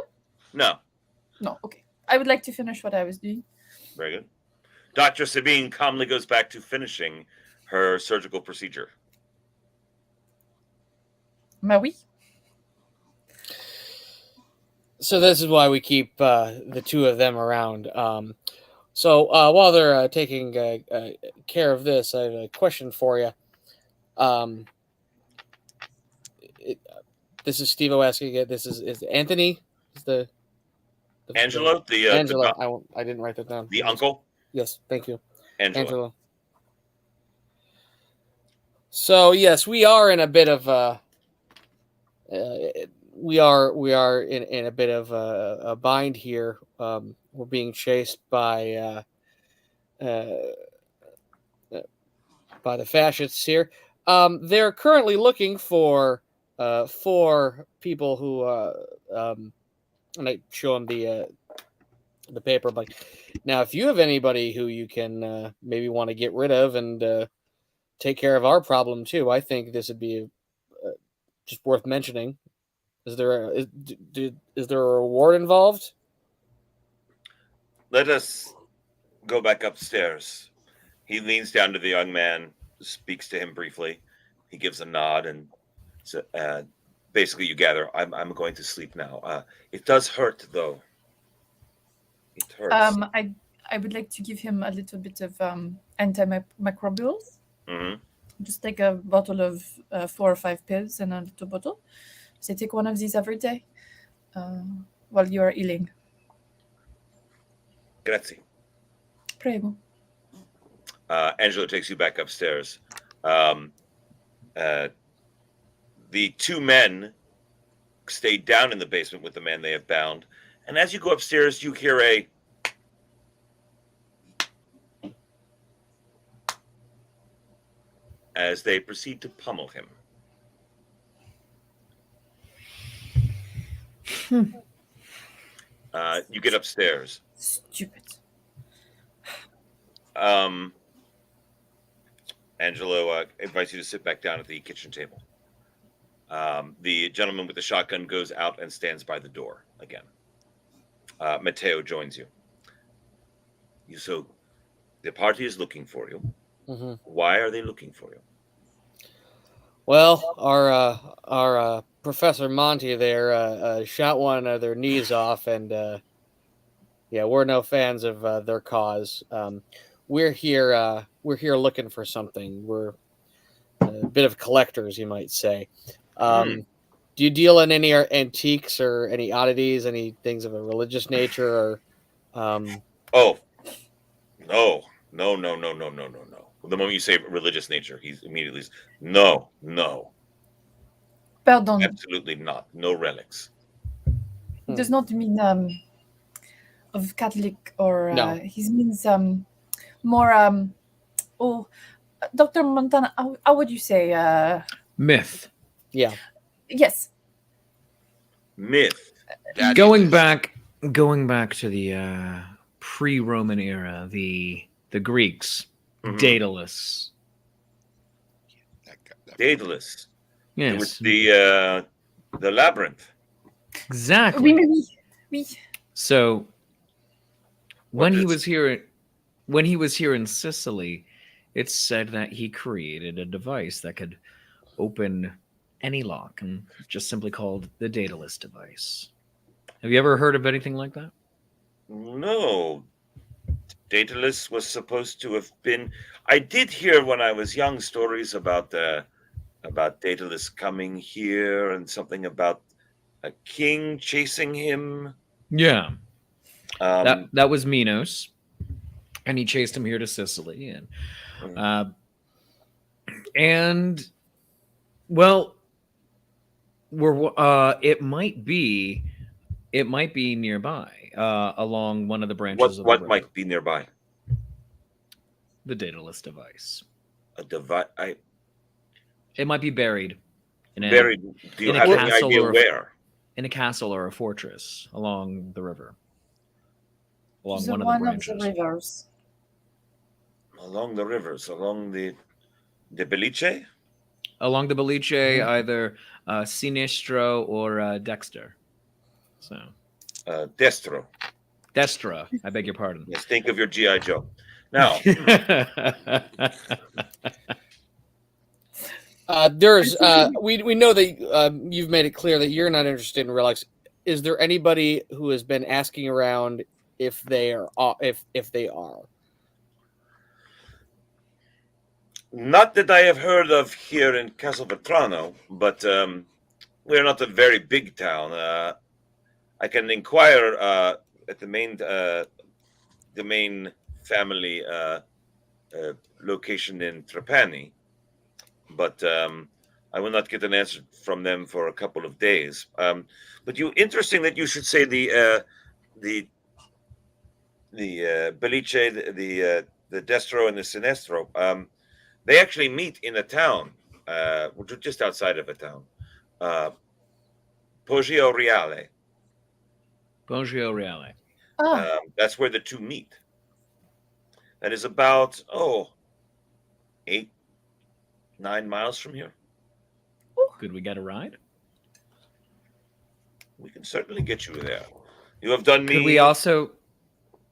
No. No, okay. I would like to finish what I was doing. Very good. Dr. Sabine calmly goes back to finishing her surgical procedure. Oui. So this is why we keep the two of them around. So while they're taking care of this, I have a question for you. This is Steve-O asking it. This is Anthony. Is the Angelo? Angelo. I didn't write that down. The uncle? Yes, thank you. Angelo. So yes, we are in a bit of we are in a bit of a bind here. We're being chased by the fascists here. They're currently looking for 4 people who and I show them the paper. Like, now, if you have anybody who you can maybe want to get rid of and take care of our problem too, I think this would be just worth mentioning. Is there a reward involved? Let us go back upstairs. He leans down to the young man, speaks to him briefly. He gives a nod, and basically you gather, I'm going to sleep now. It does hurt, though. It hurts. I would like to give him a little bit of antimicrobials. Mm-hmm. Just take a bottle of 4 or 5 pills in a little bottle. So take one of these every day while you are healing. Grazie. Prego. Angelo takes you back upstairs. The 2 men stay down in the basement with the man they have bound. And as you go upstairs, you hear a... as they proceed to pummel him. You get upstairs. Stupid. Angelo invites you to sit back down at the kitchen table. The gentleman with the shotgun goes out and stands by the door again. Matteo joins you. So the party is looking for you. Mm-hmm. Why are they looking for you? Well, our Professor Monty there shot one of their knees off, and yeah, we're no fans of their cause. We're here. We're here looking for something. We're a bit of collectors, you might say. Do you deal in any antiques or any oddities, any things of a religious nature, or? Oh, no, no, no, no, no, no, no, no. The moment you say religious nature, he's immediately no, no, Pardon, absolutely not. No relics. it does not mean of Catholic or No. he means more oh, Dr. Montana, how would you say Myth. Yeah. yes. Myth. Daddy Going list. back to the pre-Roman era, the Greeks, Daedalus. Daedalus. It was Yes, the labyrinth. exactly. Oui. So What when he is- was here in Sicily, it's said that he created a device that could open any lock, and just simply called the Daedalus device. Have you ever heard of anything like that? No. Daedalus was supposed to have been. I did hear when I was young stories about Daedalus coming here and something about a king chasing him. Yeah, Um, that was Minos, and he chased him here to Sicily, and well, it might be nearby along one of the branches of the what river. might be nearby? The Daedalus device. A device. It might be buried in a Buried. Do you in a have any castle idea or where? in a castle or a fortress along the river, along The one of the branches. rivers. Along the rivers, along the Belice. Along the Belice, either sinistro or dexter. So Destro. destra. I beg your pardon. Yes, think of your GI Joe. Now, There's we know that you've made it clear that you're not interested in relics. Is there anybody who has been asking around if they are if they are? not that I have heard of here in Castelvetrano, but we're not a very big town. I can inquire at the main family location in Trapani, but I will not get an answer from them for a couple of days. But interesting that you should say the Belice, the Destro and the Sinestro. They actually meet in a town, just outside of a town, Poggio Reale. Poggio Reale. That's where the two meet. That is about 8-9 miles from here. Could we get a ride? We can certainly get you there. You have done me. Could we also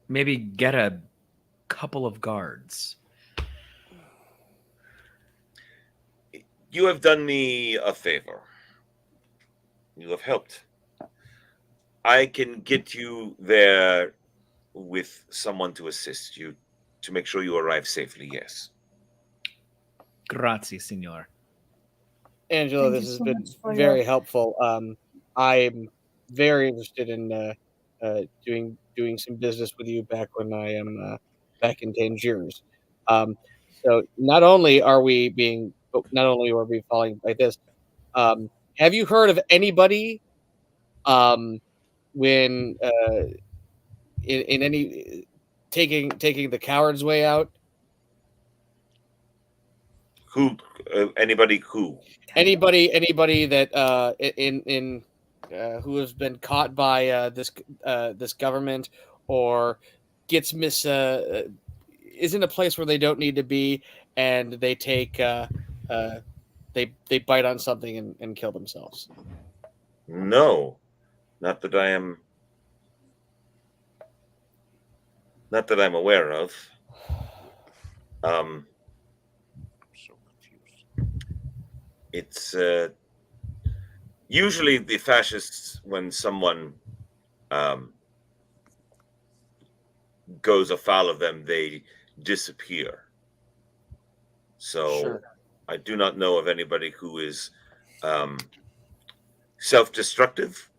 maybe get a couple of guards? You have done me a favor. You have helped. I can get you there with someone to assist you to make sure you arrive safely. Yes. Grazie, signor. Angela, Thank this you has so been much for very your- helpful. I'm very interested in doing some business with you back when I am back in Tangiers. So not only are we falling like this, have you heard of anybody when in any taking the coward's way out? Who? Anybody who? Anybody that in who has been caught by this government or gets is in a place where they don't need to be, and they take they bite on something and kill themselves. No, not that I am. Not that I'm aware of. So confused. It's usually the fascists, when someone goes afoul of them, they disappear. So Sure. I do not know of anybody who is self-destructive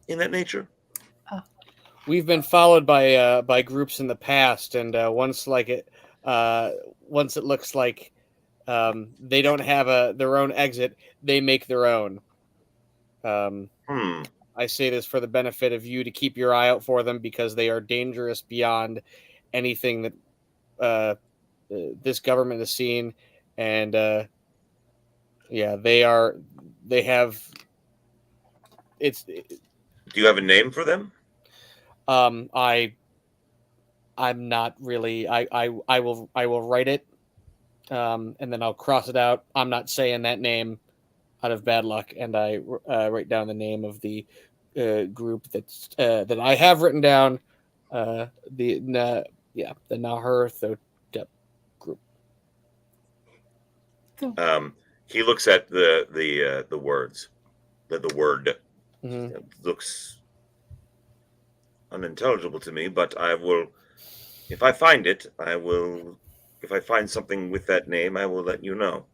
in that nature. We've been followed by groups in the past, and once it looks like they don't have their own exit, they make their own. I say this for the benefit of you to keep your eye out for them, because they are dangerous beyond anything that this government has seen, and yeah, they have. It's Do you have a name for them? I'm not really. I will write it, and then I'll cross it out. I'm not saying that name out of bad luck, and I write down the name of the group that I have written down. The Nahur Thotep group. He looks at the words. The word looks unintelligible to me, but I will. If I find it, I will. If I find something with that name, I will let you know.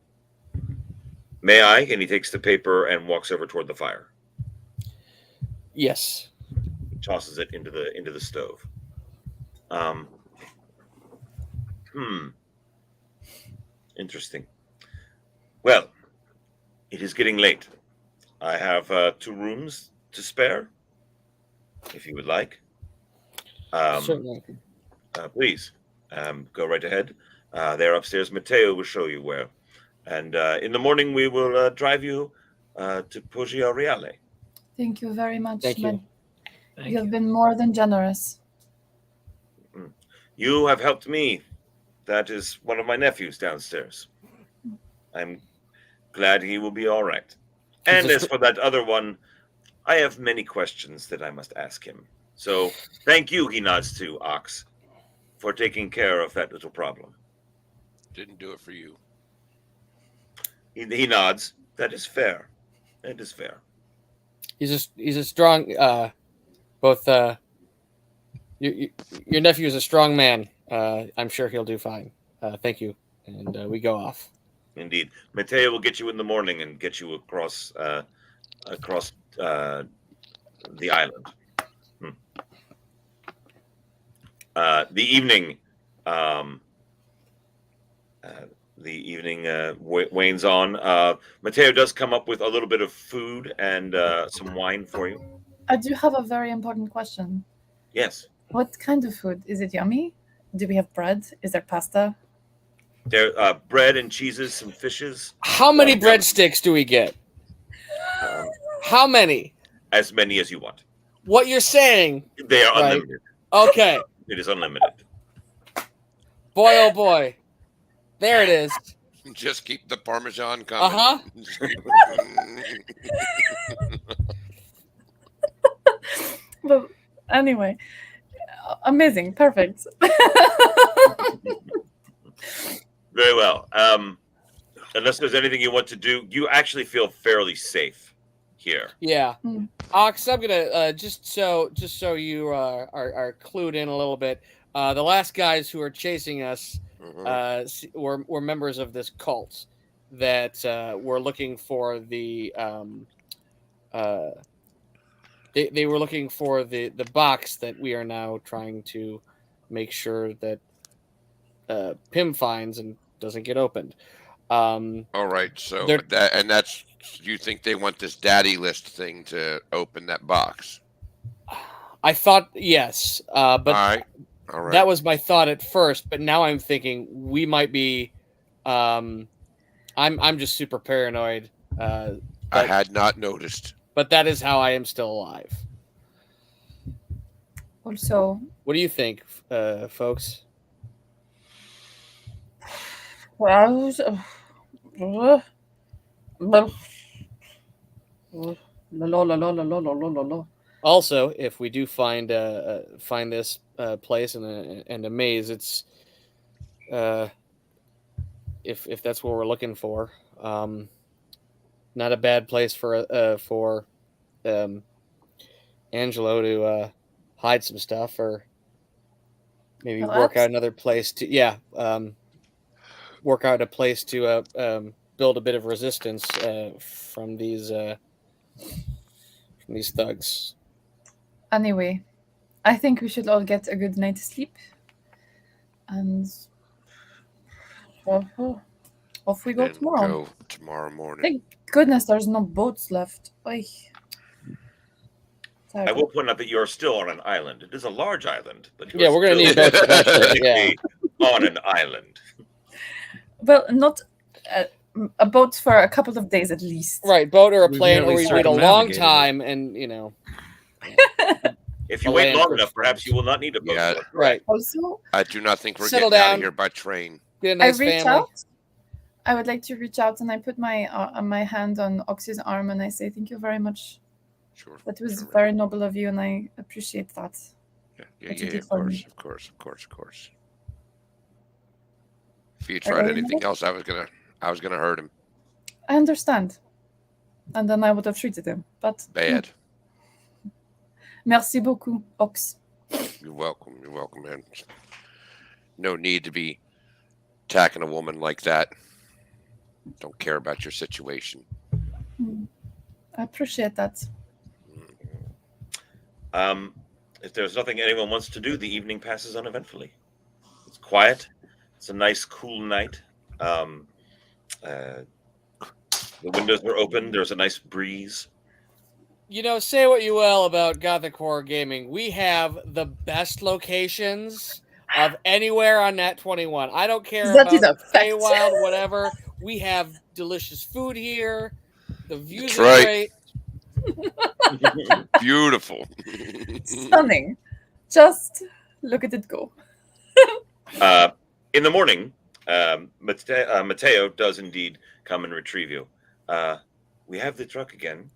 May I? And he takes the paper and walks over toward the fire. Yes. He tosses it into the stove. Interesting. Well, it is getting late. I have 2 rooms to spare, if you would like. Certainly. Please, go right ahead. They're upstairs. Matteo will show you where. And in the morning, we will drive you to Poggio Reale. Thank you very much. Thank you. You have been more than generous. You have helped me. That is one of my nephews downstairs. I'm glad he will be all right. And as for that other one, I have many questions that I must ask him. So thank you, he nods to Ox, for taking care of that little problem. Didn't do it for you. He nods. That is fair. That is fair. He's a strong. Both your nephew is a strong man. I'm sure he'll do fine. Thank you, and we go off. Indeed, Matteo will get you in the morning and get you across the island. The evening, wanes on. Matteo does come up with a little bit of food and some wine for you. I do have a very important question. Yes. What kind of food? Is it yummy? Do we have bread? Is there pasta? There, bread and cheeses, some fishes. How many breadsticks do we get? How many? As many as you want. What you're saying? They are unlimited. Okay. It is unlimited. Boy, oh boy. There it is. Just keep the Parmesan coming. But anyway, amazing, perfect. Very well. Unless there's anything you want to do, you actually feel fairly safe here. Yeah. Ox, I'm gonna just so you are clued in a little bit. The last guys who are chasing us were members of this cult that were looking for the they were looking for the box that we are now trying to make sure that Pym finds and doesn't get opened. All right, so that's you think they want this daddy list thing to open that box? I thought yes, but all right. That was my thought at first, but now I'm thinking we might be. I'm just super paranoid. I had not noticed, but that is how I am still alive. Also, what do you think, folks? Well, Also, if we do find this place and a maze, it's if that's what we're looking for, not a bad place for Angelo to hide some stuff, or maybe work Perhaps. out another place to work out a place to build a bit of resistance from these thugs. Anyway, I think we should all get a good night's sleep. And off we go Then tomorrow. go tomorrow morning. Thank goodness there's no boats left. Oy. I will point out that you're still on an island. It is a large island, but Yeah, we're gonna need still boats eventually. Yeah, technically on an island. Well, not a boat for a couple of days at least. right. Boat or a We can plane, at or we least wait a long circumnavigate it. time, and If you A wait land long quick enough, perhaps you will not need a boat. Yeah. right. Also, I do not think we're Settle getting out down. of here by train. Get a nice I reach family. out. I would like to reach out and I put my hand on Oxy's arm and I say thank you very much. Sure. That was sure. very noble of you and I appreciate that. Yeah, what you yeah, did of for course, me. of course. If you Are tried you anything ready? else, I was gonna hurt him. I understand. And then I would have treated him. But Bad. Merci beaucoup, Ox. You're welcome, man. No need to be attacking a woman like that. Don't care about your situation. I appreciate that. If there's nothing anyone wants to do, the evening passes uneventfully. It's quiet. It's a nice, cool night. The windows are open. There's a nice breeze. Say what you will about Gothic horror gaming. We have the best locations of anywhere on Nat 21. I don't care That is about a fact. Feywild, whatever. We have delicious food here. The views That's are right. great. Beautiful. Stunning. Just look at it go. In the morning, Mateo does indeed come and retrieve you. We have the truck again.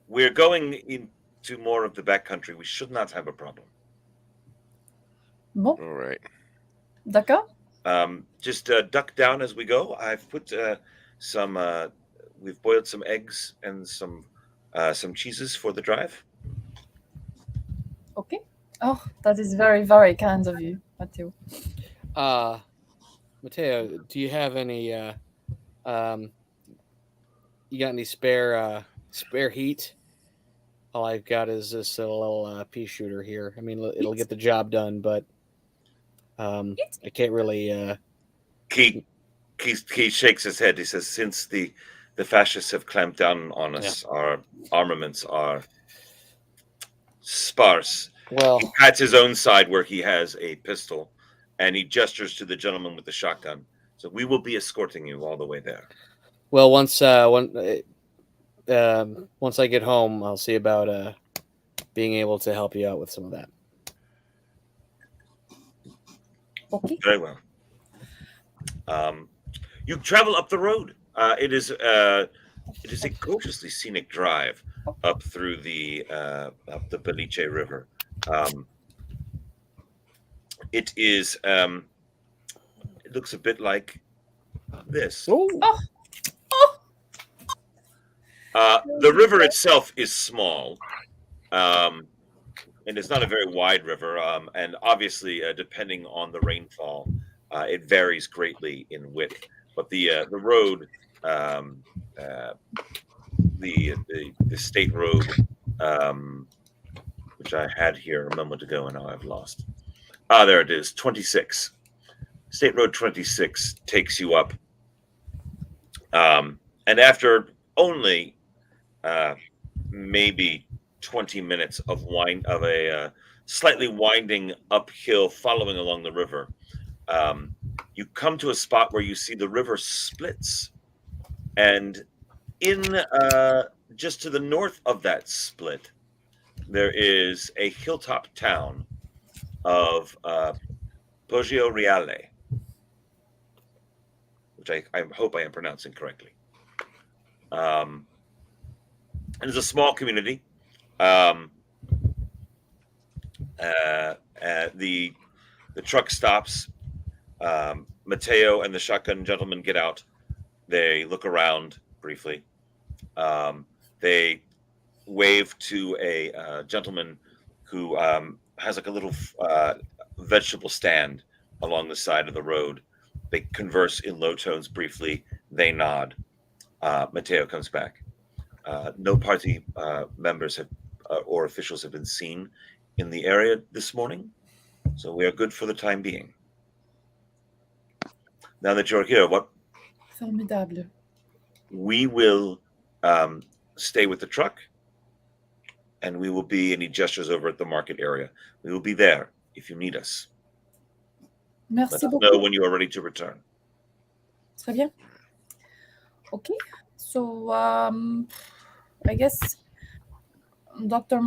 We're going into more of the backcountry. We should not have a problem. Bon, All right. d'accord. Just duck down as we go. I've put we've boiled some eggs and some cheeses for the drive. Okay. Oh, that is very, very kind of you, Matteo. Mateo, do you have any you got any spare heat? All I've got is this little pea shooter here. I mean, it'll get the job done, but I can't really. He shakes his head. He says, "Since the fascists have clamped down on us, our armaments are sparse." Well, He pats his own side where he has a pistol, and he gestures to the gentleman with the shotgun. So we will be escorting you all the way there. well, once I get home, I'll see about being able to help you out with some of that. Okay. Very well. You travel up the road. It is a gorgeously scenic drive up through the Belice River. It is. It looks a bit like this. The river itself is small, and it's not a very wide river. And obviously, depending on the rainfall, it varies greatly in width. But the road, the state road, which I had here a moment ago, and now I've lost. There it is, 26. State Road 26 takes you up, and after only maybe 20 minutes of a slightly winding uphill following along the river, you come to a spot where you see the river splits, and in just to the north of that split, there is a hilltop town of Poggio Reale, which I hope I am pronouncing correctly. And it's a small community. The truck stops. Mateo and the shotgun gentleman get out. They look around briefly. They wave to a gentleman who has like a little vegetable stand along the side of the road. They converse in low tones briefly. They nod. Mateo comes back. No party members have or officials have been seen in the area this morning, so we are good for the time being. Now that you're here, what Formidable. we will stay with the truck, and we will be, and he gestures over at the market area. We will be there if you need us. Let Merci us beaucoup. know when you are ready to return. Très bien. Okay. So, I guess, Dr.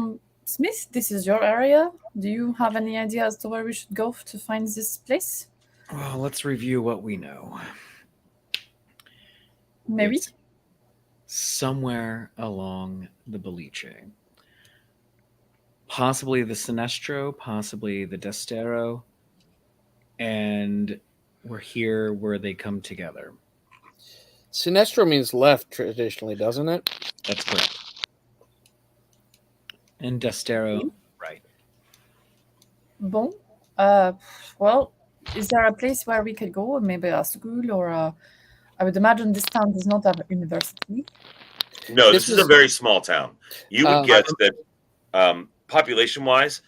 Smith, this is your area. Do you have any idea as to where we should go to find this place? Well, let's review what we know. Maybe. It's somewhere along the Boliche. Possibly the Sinestro, possibly the Destero, and we're here where they come together. Sinestro means left traditionally, doesn't it? That's correct. And Destero, right. Bon. Well, is there a place where we could go? Maybe a school or a... I would imagine this town does not have a university. No, This this is a is- very small town. You would Um, guess that population-wise,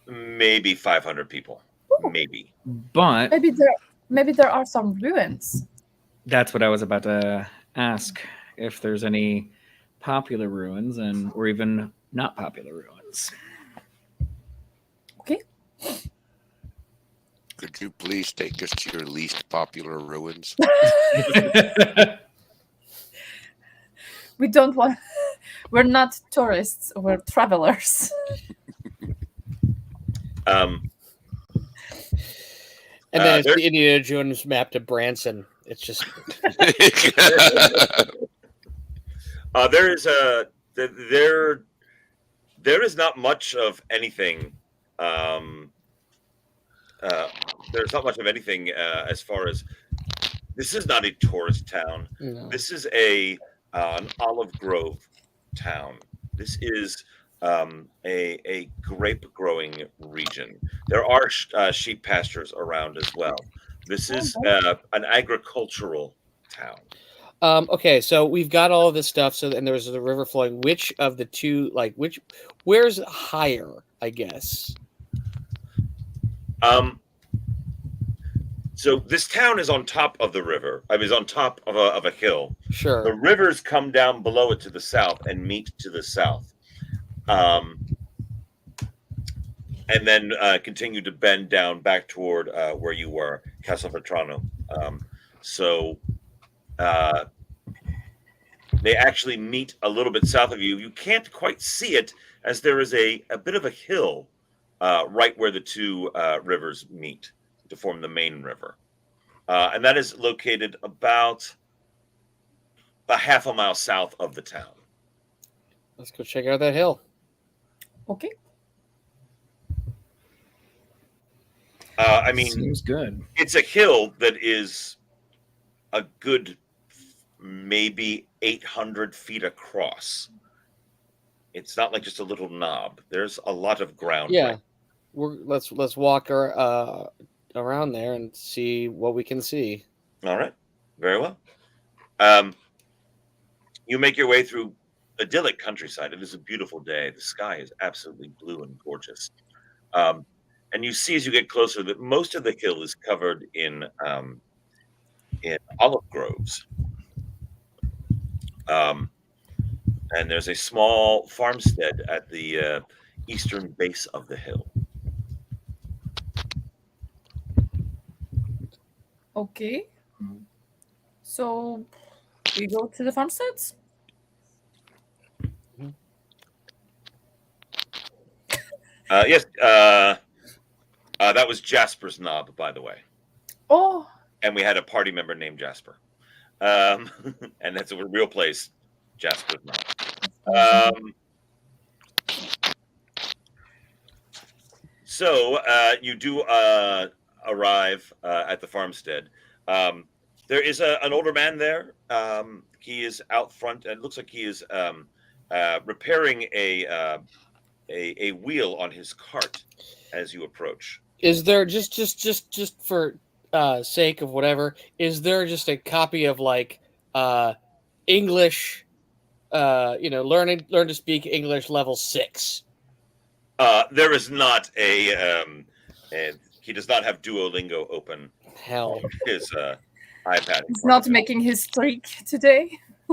maybe 500 people. Maybe. But Maybe there are some ruins. that's what I was about to ask, if there's any popular ruins and or even not popular ruins. Okay. Could you please take us to your least popular ruins? We don't want... We're not tourists. We're travelers. And then it's there- the Indiana Jones map to Branson. It's just there is not much of anything. There's not much of anything as far as this is not a tourist town. no. This is an olive grove town. This is a grape growing region. There are sheep pastures around as well. This is an agricultural town. Okay, so we've got all of this stuff. So and there's the river flowing. Which of the two, where's higher? I guess. So this town is on top of the river. I mean, it's on top of a hill. Sure. The rivers come down below it to the south and meet to the south, and then continue to bend down back toward where you were, Castelvetrano. So they actually meet a little bit south of you. You can't quite see it as there is a bit of a hill right where the two rivers meet to form the main river. And that is located about a half a mile south of the town. Let's go check out that hill. Okay. I mean, Seems good. it's a hill that is a good maybe 800 feet across. It's not like just a little knob. There's a lot of ground. Yeah. Let's walk around there and see what we can see. All right. Very well. You make your way through idyllic countryside. It is a beautiful day. The sky is absolutely blue and gorgeous. And you see as you get closer that most of the hill is covered in olive groves. And there's a small farmstead at the eastern base of the hill. Okay. So we go to the farmsteads? Yes. That was Jasper's knob, by the way. Oh, And we had a party member named Jasper. And that's a real place, Jasper's knob. So you do arrive at the farmstead. There is an older man there. He is out front, and it looks like he is repairing a wheel on his cart as you approach. Is there just for sake of whatever? Is there just a copy of like English? Learn to speak English level 6. There is not and he does not have Duolingo open Hell, on his iPad. He's not making his streak today.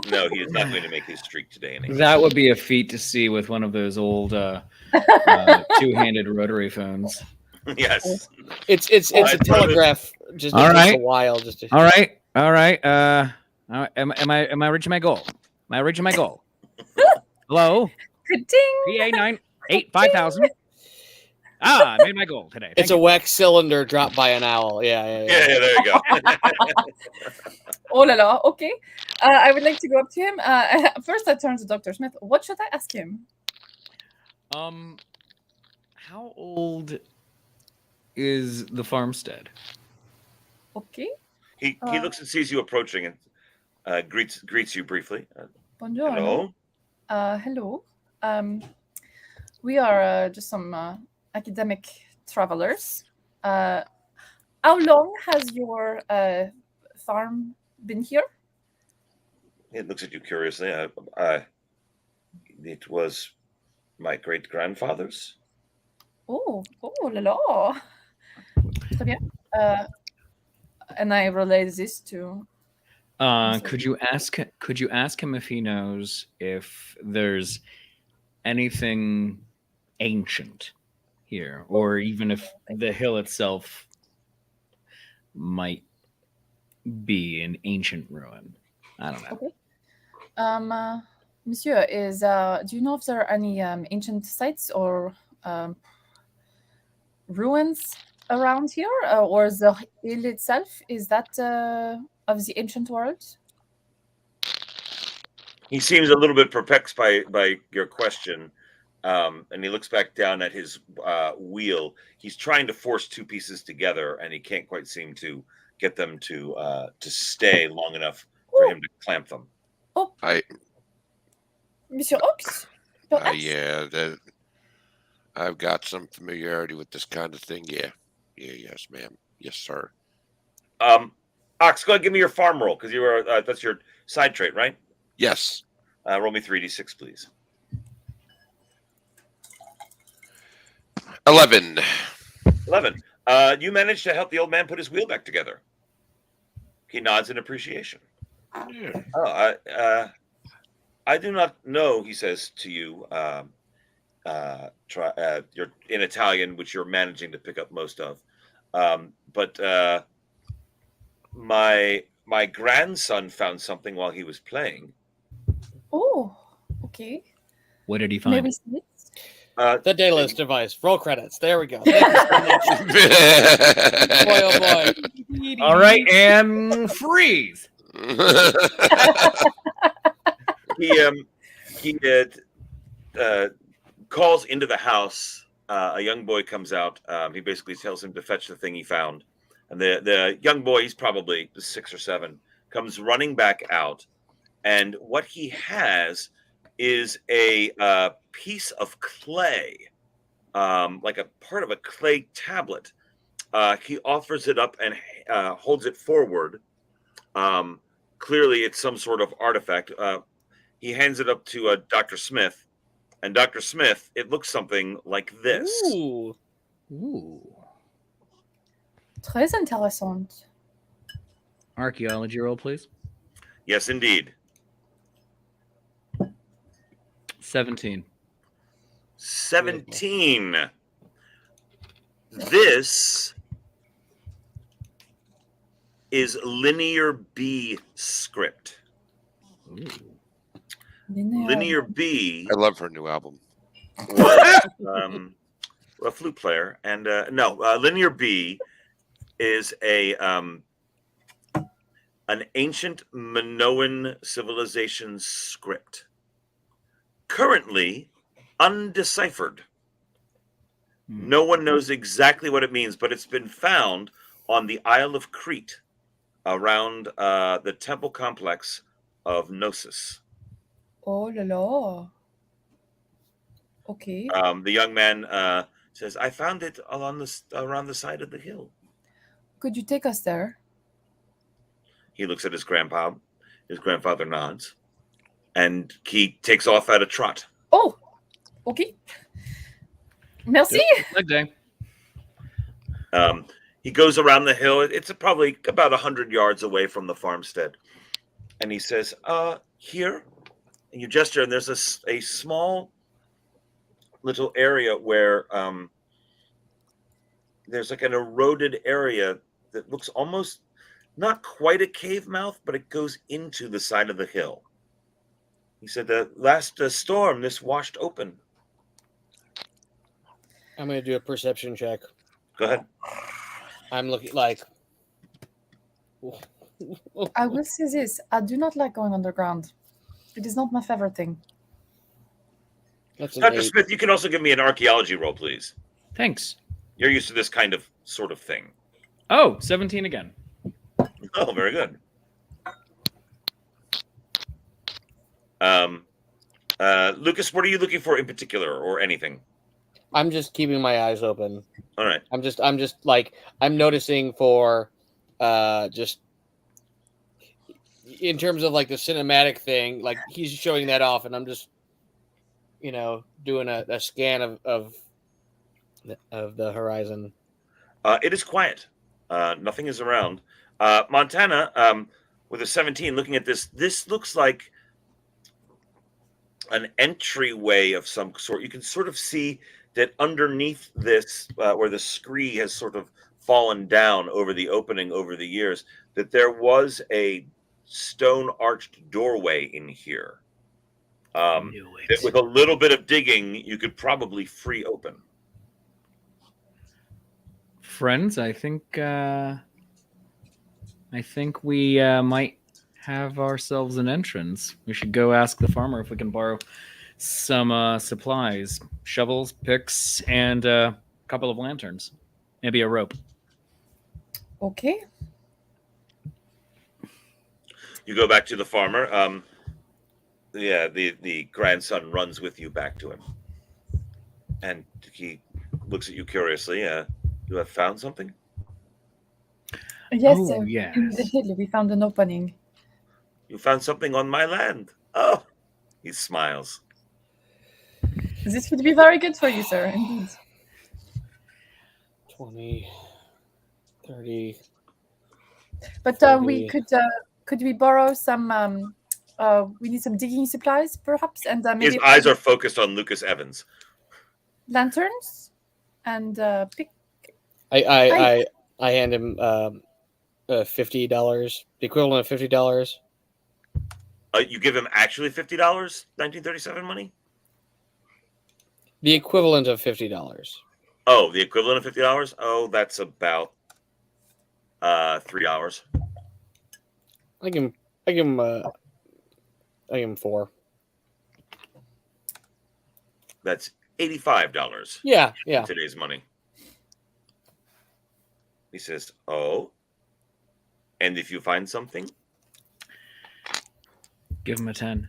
No, he is not going to make his streak today. Anyway. That would be a feat to see with one of those old two-handed rotary phones. Yes, it's a telegraph. Just all right, a while. Just to... all right. Am I reaching my goal? Am I reaching my goal? Hello, Good ding. PA 985,000. I made my goal today. It's a wax cylinder dropped by an owl. Yeah. yeah. There you go. Oh la la. Okay. I would like to go up to him. First, I turn to Dr. Smith. What should I ask him? How old is the farmstead? Okay. He looks and sees you approaching and greets you briefly. Buongiorno. Hello. Hello. We are just some academic travelers. How long has your farm been here? It looks at you curiously. It was my great grandfather's. Oh la la. Très bien. And I relay this to. Could you ask him if he knows if there's anything ancient here, or even if the hill itself might be an ancient ruin? I don't know. Okay. Monsieur, do you know if there are any ancient sites or ruins around here, or the hill itself? Is that of the ancient world? He seems a little bit perplexed by your question, and he looks back down at his wheel. He's trying to force two pieces together, and he can't quite seem to get them to stay long enough for him to clamp them. Oh, Monsieur Ox? Yeah, I've got some familiarity with this kind of thing. Yeah, yes, ma'am. Yes, sir. Ox, go ahead and give me your farm roll, because you are that's your side trait, right? Yes. Roll me 3d6, please. 11. 11. You managed to help the old man put his wheel back together. He nods in appreciation. Yeah. I do not know, he says to you. You're in Italian, which you're managing to pick up most of. But my grandson found something while he was playing. Oh, okay. What did he find? Maybe see it? The Daedalus device. Roll credits. There we go. Thank you so much. Boy, oh boy. All right, and freeze. He calls into the house. A young boy comes out. He basically tells him to fetch the thing he found. And the young boy, he's probably 6 or 7, comes running back out. And what he has is a piece of clay, like a part of a clay tablet. He offers it up and holds it forward. Clearly, it's some sort of artifact. He hands it up to Dr. Smith. And Dr. Smith, it looks something like this. Ooh. Très intéressant. Archaeology roll, please. Yes, indeed. 17. 17. This is Linear B script. Ooh. Linear B I love her new album. was a flute player, and Linear B is an ancient Minoan civilization script. currently undeciphered. No one knows exactly what it means, but it's been found on the Isle of Crete around the temple complex of Gnosis. Oh la la. Okay. The young man says, I found it around the side of the hill. Could you take us there? He looks at his grandpa. His grandfather nods. And he takes off at a trot. Oh, okay. Merci. Leg day. He goes around the hill. It's probably about 100 yards away from the farmstead. And he says, here. And you gesture, and there's a small little area where there's like an eroded area that looks almost not quite a cave mouth, but it goes into the side of the hill. He said the last storm, this washed open. I'm going to do a perception check. Go ahead. I'm looking like. I will say this. I do not like going underground. It is not my favorite thing. That's an Dr. 8. Smith, you can also give me an archaeology roll, please. Thanks. You're used to this kind of sort of thing. Oh, 17 again. Oh, very good. Lucas, what are you looking for in particular, or anything? I'm just keeping my eyes open. All right. I'm just like I'm noticing for just in terms of like the cinematic thing, like he's showing that off, and I'm just doing a scan of the horizon. It is quiet. Nothing is around. Montana, with a 17, looking at this looks like an entryway of some sort. You can sort of see that underneath this, where the scree has sort of fallen down over the opening over the years, that there was a stone arched doorway in here. That with a little bit of digging, you could probably free open. Friends, I think we might have ourselves an entrance. We should go ask the farmer if we can borrow some supplies, shovels, picks, and a couple of lanterns, maybe a rope. Okay. You go back to the farmer. The grandson runs with you back to him, and he looks at you curiously. You have found something? Yes, Oh, in the hill we found an opening. You found something on my land. Oh, he smiles. This would be very good for you, sir, indeed. 20, 30. But 40. we could we borrow some we need some digging supplies perhaps, and maybe His eyes are focused on Lucas Evans. lanterns and pick. I hand him $50, the equivalent of $50. You give him actually $50, 1937 money? The equivalent of $50. Oh, the equivalent of $50? Oh, that's about $3. I give him 4. That's $85. Yeah. In today's money. He says, "Oh, and if you find something, Give him a 10.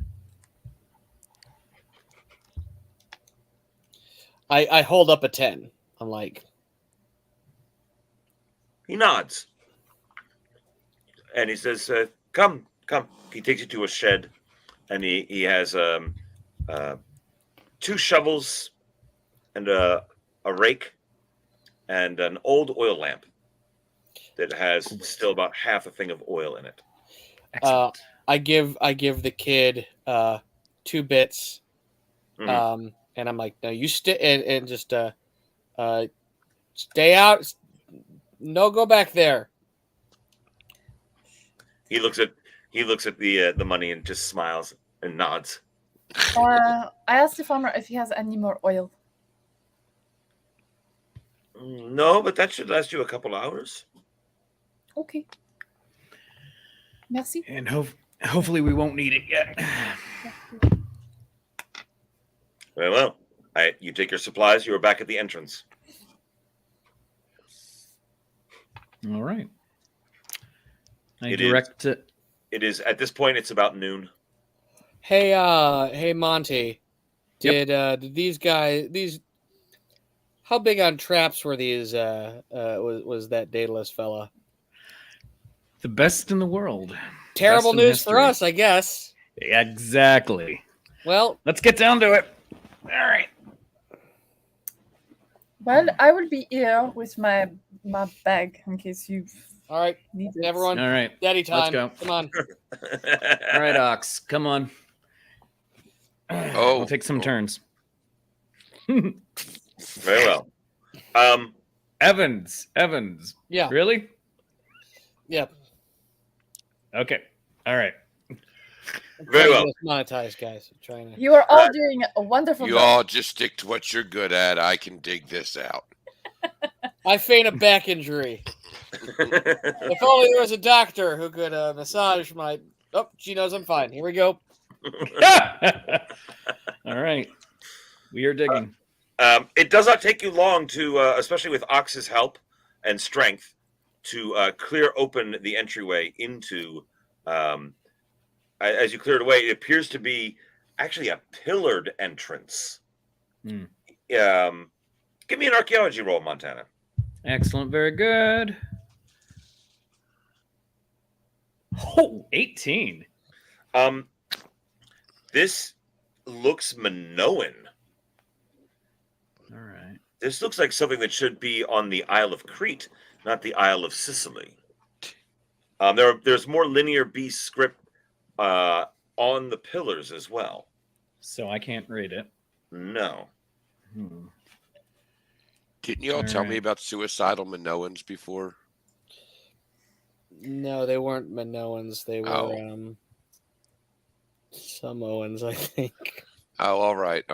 I hold up a 10. I'm like, he nods. And he says, come. He takes you to a shed, and he has 2 shovels and a rake and an old oil lamp that has still about half a thing of oil in it. Excellent. I give the kid 2 bits, Mhm. and I'm like, no, you stay and just stay out. No, go back there. He looks at the money and just smiles and nods. I asked the farmer if he has any more oil. No, but that should last you a couple hours. Okay. Merci. And hopefully we won't need it yet. Very well. You take your supplies. You are back at the entrance. All right. It is at this point. It's about noon. Hey, Monty. Yep. Did these guys how big on traps were these? Was that Daedalus fella? The best in the world. Terrible Best in news for history. us, I guess. Exactly. Well, Let's get down to it. All right. Well, I will be here with my bag in case you all right, need it. everyone. All right. Daddy time. go. Come on. All right, Ox. Come on. Oh, we'll take some turns. Very well. Evans. Yeah. Really? Yeah. Okay. All right. Very well. Monetized, guys. I'm trying to. You are all doing a wonderful you job. all just stick to what you're good at. I can dig this out. I feign a back injury. If only there was a doctor who could massage my. Oh, she knows I'm fine. Here we go. All right. We are digging. It does not take you long to, especially with Ox's help and strength, to clear open the entryway into. As you clear it away, it appears to be actually a pillared entrance. Hmm. Give me an archaeology roll, Montana. Excellent. Very good. Oh, 18. This looks Minoan. All right. This looks like something that should be on the Isle of Crete, not the Isle of Sicily. There's more linear B script on the pillars as well. So I can't read it. No. Didn't you all tell me about suicidal Minoans before? No, they weren't Minoans. They were Samoans, I think. Oh, all right.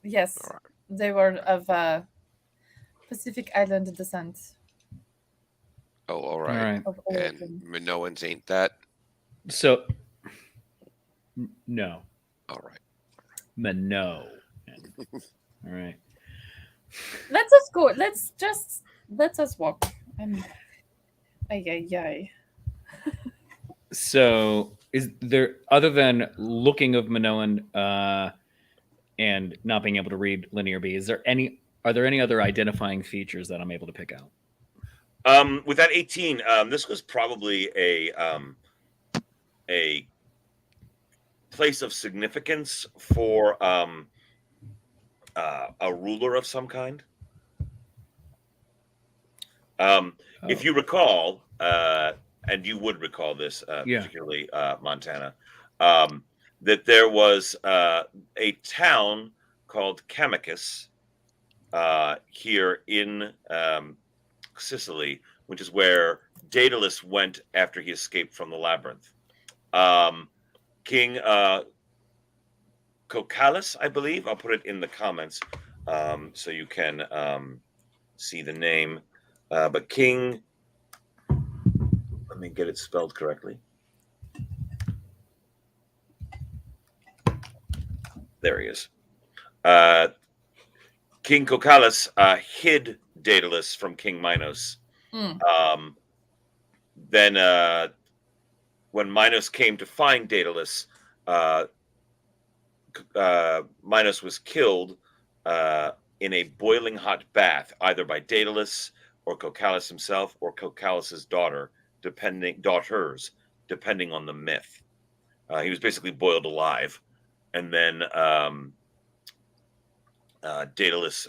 Yes. All right. They were of Pacific Island descent. Oh, all right. Of And origin. Minoans ain't that? So, no. All right. No. All right. Let us go. Let us walk. Ay. So, is there, other than looking of Minoan and not being able to read linear B, are there any other identifying features that I'm able to pick out? With that 18, this was probably a place of significance for a ruler of some kind. If you recall, and you would recall this, particularly Montana, that there was a town called Camicus here in Sicily, which is where Daedalus went after he escaped from the labyrinth. King Cocalus, I believe. I'll put it in the comments so you can see the name. But King, let me get it spelled correctly. There he is. King Cocalus hid Daedalus from King Minos. Then when Minos came to find Daedalus, Minos was killed in a boiling hot bath, either by Daedalus or Cocalus himself or Cocalus's daughters, depending on the myth. He was basically boiled alive, and then Daedalus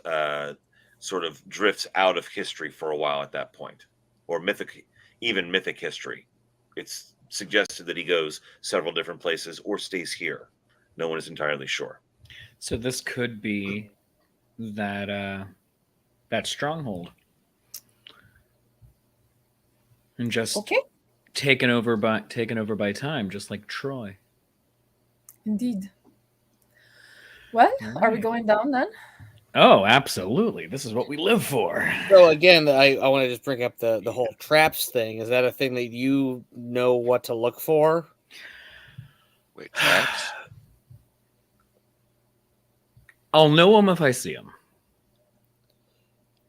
sort of drifts out of history for a while at that point, or mythic history. It's suggested that he goes several different places or stays here. No one is entirely sure. So this could be that stronghold, and just taken over by time, just like Troy. Indeed. Well, All are we right. going down then? Oh, absolutely. This is what we live for. So again, I want to just bring up the whole traps thing. Is that a thing that you know what to look for? Wait, traps? I'll know him if I see him.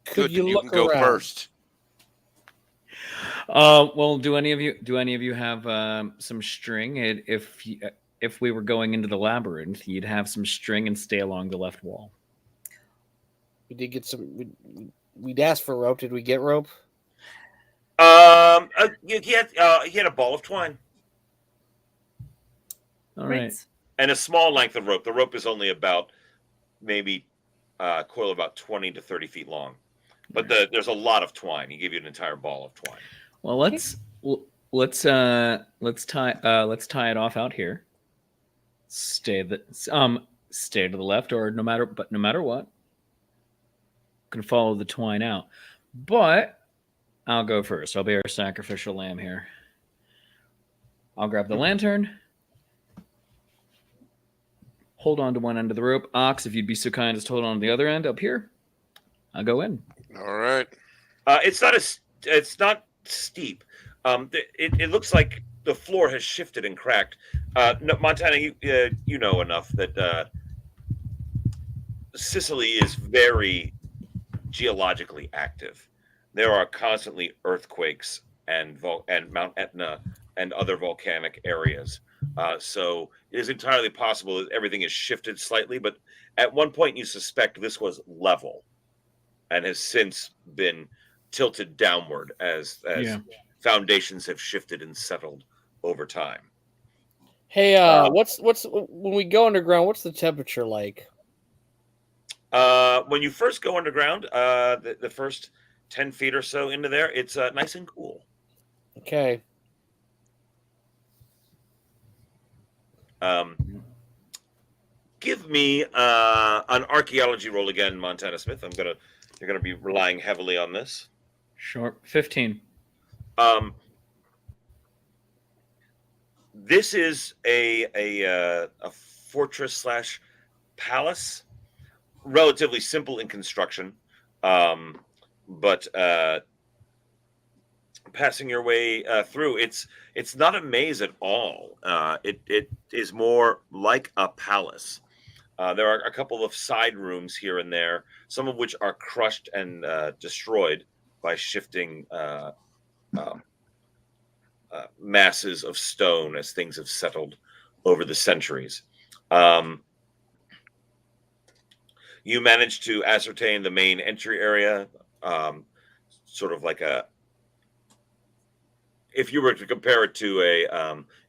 Could Good, you then you look can go around? first. Well, do any of you have some string? If we were going into the labyrinth, you'd have some string and stay along the left wall. We did get some. We'd asked for rope. Did we get rope? He had a ball of twine All Great. right. and a small length of rope. The rope is only about maybe coil about 20 to 30 feet long, but there's a lot of twine. He gave you an entire ball of twine. Well, let's tie it off out here. Stay to the left, or no matter what, can follow the twine out. But I'll go first. I'll be our sacrificial lamb here. I'll grab the lantern. Hold on to one end of the rope. Ox, if you'd be so kind as to hold on to the other end up here, I'll go in. All right. It's not steep. It looks like the floor has shifted and cracked. No, Montana, you know enough that Sicily is very geologically active. There are constantly earthquakes and Mount Etna and other volcanic areas. So it is entirely possible that everything is shifted slightly, but at one point you suspect this was level and has since been tilted downward as foundations have shifted and settled over time. Hey, what's when we go underground? What's the temperature like? When you first go underground, the first 10 feet or so into there, it's nice and cool. Okay. Give me an archaeology roll again, Montana Smith. You're gonna be relying heavily on this. Sure. 15. This is a fortress / palace, relatively simple in construction, but passing your way through, it's not a maze at all. It is more like a palace. There are a couple of side rooms here and there, some of which are crushed and destroyed by shifting masses of stone as things have settled over the centuries. You managed to ascertain the main entry area, sort of like if you were to compare it to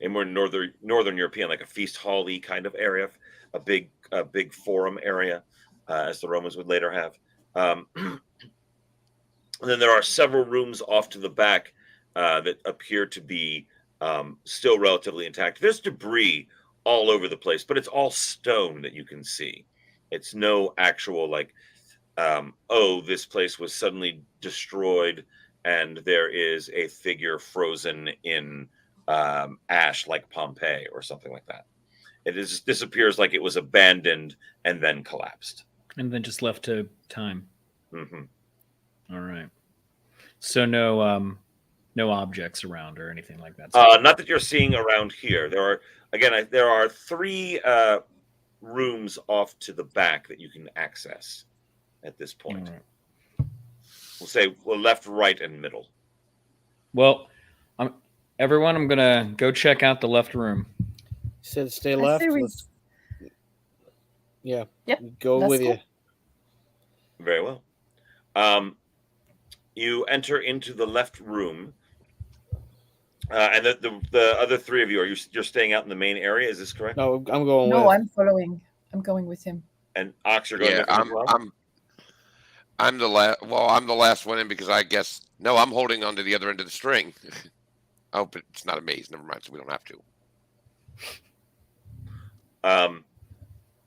a more northern European, like a feast hall-y kind of area, a big forum area, as the Romans would later have. And then there are several rooms off to the back that appear to be still relatively intact. There's debris all over the place, but it's all stone that you can see. It's no actual this place was suddenly destroyed and there is a figure frozen in ash like Pompeii or something like that. This appears like it was abandoned and then collapsed. And then just left to time. Mm-hmm. All right. So no objects around or anything like that. Not that you're seeing around here. There are 3 rooms off to the back that you can access at this point. Right. We'll say left, right, and middle. Well, everyone, I'm gonna go check out the left room. You said stay left. Yeah. Yep. Go with you. Very well. You enter into the left room, and the other 3 of you you're staying out in the main area. Is this correct? No, I'm going. No, with. I'm following. I'm going with him. And Ox, you're going. Yeah, with him as well? I'm the last. Well, I'm the last one in because I guess I'm holding on to the other end of the string. Oh, but it's not a maze. Never mind. So we don't have to.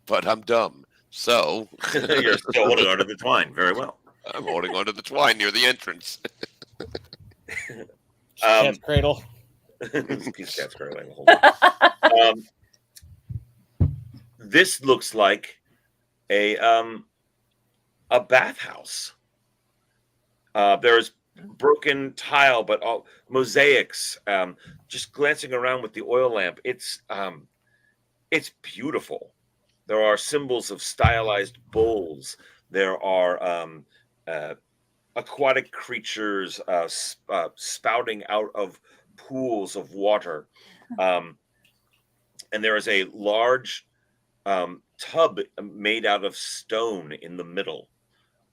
But I'm dumb. So you're still holding on to the twine. Very well. I'm holding on to the twine near the entrance. Cat's cradle. Piece of cat's cradle. Hold on. This looks like a bathhouse. There's broken tile, but all mosaics. Just glancing around with the oil lamp, it's beautiful. There are symbols of stylized bowls. There are aquatic creatures spouting out of pools of water. And there is a large tub made out of stone in the middle.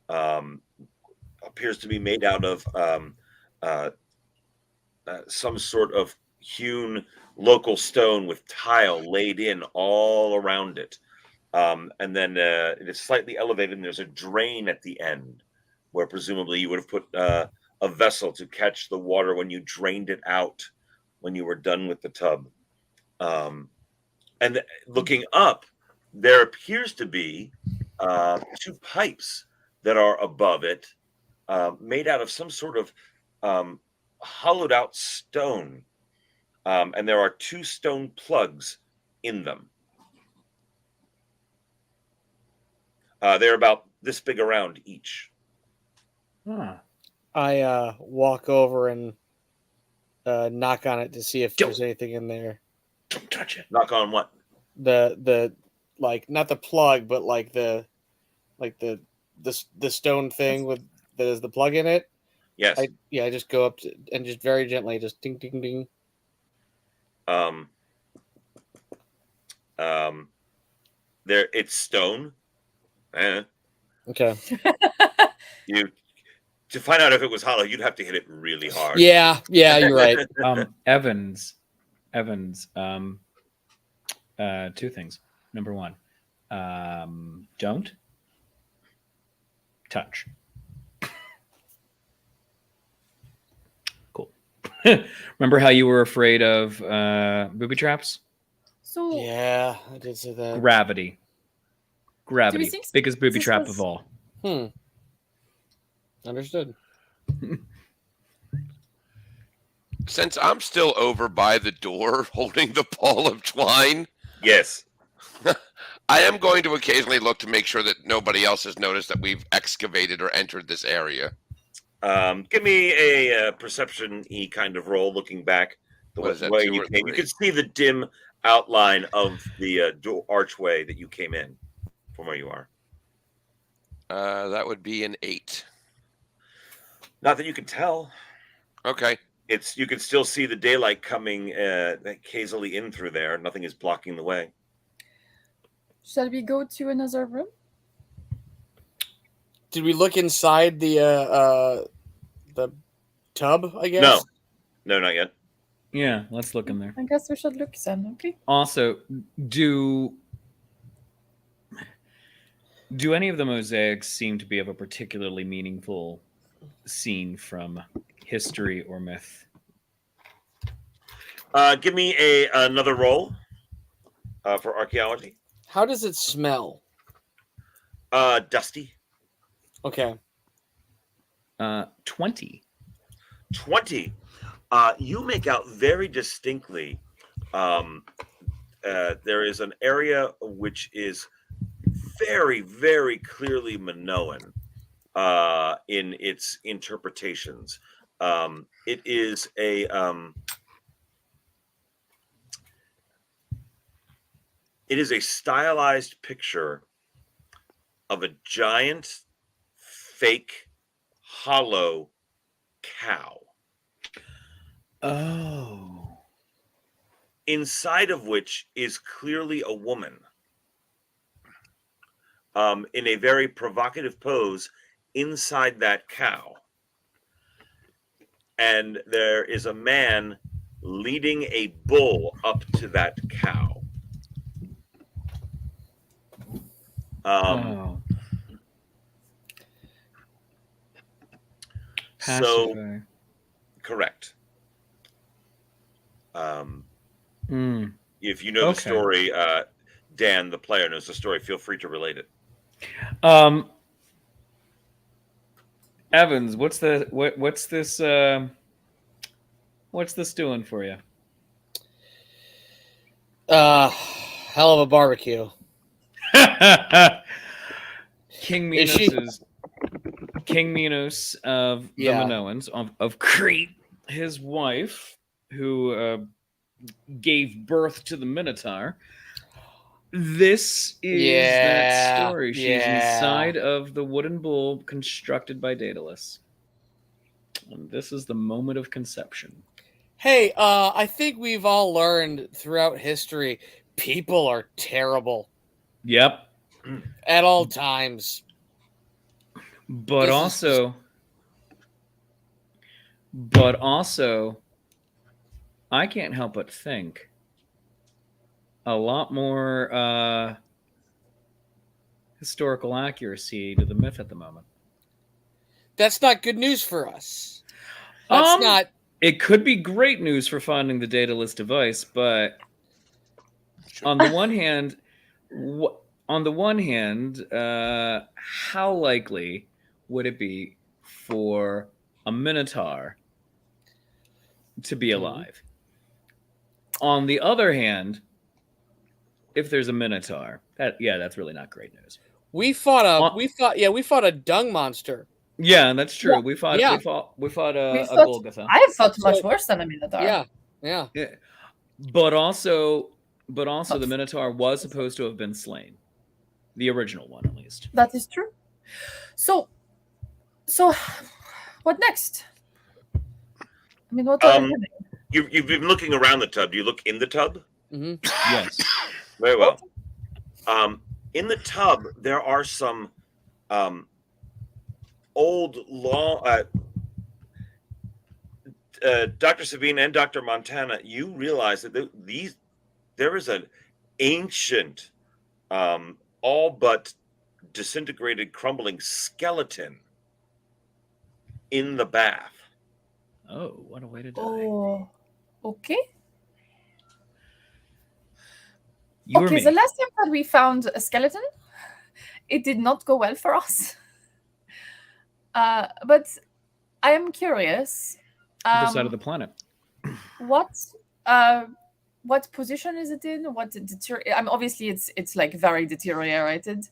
Appears to be made out of some sort of hewn local stone with tile laid in all around it. And then it is slightly elevated, and there's a drain at the end where presumably you would have put a vessel to catch the water when you drained it out when you were done with the tub. And looking up, there appears to be two pipes that are above it, made out of some sort of hollowed out stone. And there are two stone plugs in them. They're about this big around each. Huh. I walk over and knock on it to see if there's anything in there. Don't touch it. Knock on what? The like not the plug, but like the stone thing with that is the plug in it. Yes. I just go up and just very gently just ding ding ding. There it's stone. Okay. To find out if it was hollow, you'd have to hit it really hard. Yeah, you're right. Evans, two things. Number one, don't touch. Cool. Remember how you were afraid of booby traps? So Yeah, I did say that. Gravity. Do we think Biggest booby this trap was- of all. Understood. Since I'm still over by the door holding the ball of twine, Yes. I am going to occasionally look to make sure that nobody else has noticed that we've excavated or entered this area. Give me a perception-y kind of roll, looking back the What is that, way 2 you or came. You 3? can see the dim outline of the archway that you came in from where you are. That would be an 8. Not that you can tell. Okay. You can still see the daylight coming hazily in through there. Nothing is blocking the way. Shall we go to another room? Did we look inside the tub? I guess. No, not yet. Yeah, let's look in there. I guess we should look then. Okay. Also, do any of the mosaics seem to be of a particularly meaningful scene from history or myth? Give me another roll for archaeology. How does it smell? Dusty. Okay. 20. 20. You make out very distinctly there is an area which is very, very clearly Minoan in its interpretations. It is a stylized picture of a giant, fake, hollow cow. Oh. Inside of which is clearly a woman in a very provocative pose inside that cow. And there is a man leading a bull up to that cow. Oh. So, Pacify. correct. Mm. If you know the Okay. story, Dan, the player, knows the story. Feel free to relate it. Evans, what's this doing for you? Hell of a barbecue. King Is she- Minos of the Yeah. Minoans of Crete, his wife, who gave birth to the Minotaur, This is that story. She's yeah. inside of the wooden bull constructed by Daedalus. And this is the moment of conception. Hey, I think we've all learned throughout history, people are terrible Yep. at all times. But This is also, I can't help but think a lot more historical accuracy to the myth at the moment. That's not good news for us. That's not. It could be great news for finding the Daedalus device, but on the one hand, how likely would it be for a Minotaur to be alive? On the other hand, if there's a Minotaur, that's really not great news. We fought a dung monster. Yeah, that's true. Yeah. We fought Yeah. a thought- Golgotha. I thought much So- worse than a Minotaur. Yeah. But also the Minotaur was supposed to have been slain. The original one, at least. That is true. So what next? I mean, what are we doing? You've been looking around the tub. Do you look in the tub? hmm Yes. Very well. In the tub, there are some old law. Dr. Sabine and Dr. Montana, you realize that there is an ancient, all but disintegrated, crumbling skeleton in the bath. Oh, what a way to die. Oh, okay. You or Okay, me? the last time that we found a skeleton, it did not go well for us. But I am curious. Other side of the planet. What position is it in? Obviously it's like very deteriorated.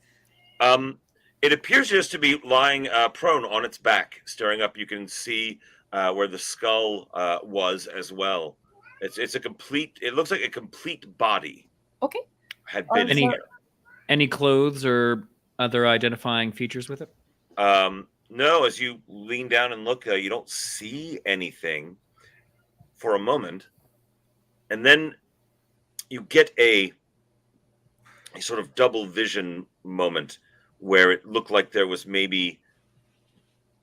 It appears just to be lying prone on its back, staring up. You can see where the skull was as well. It's a complete. It looks like a complete body. Okay. Had been here. Any clothes or other identifying features with it? No, as you lean down and look, you don't see anything for a moment, and then you get a sort of double vision moment where it looked like there was maybe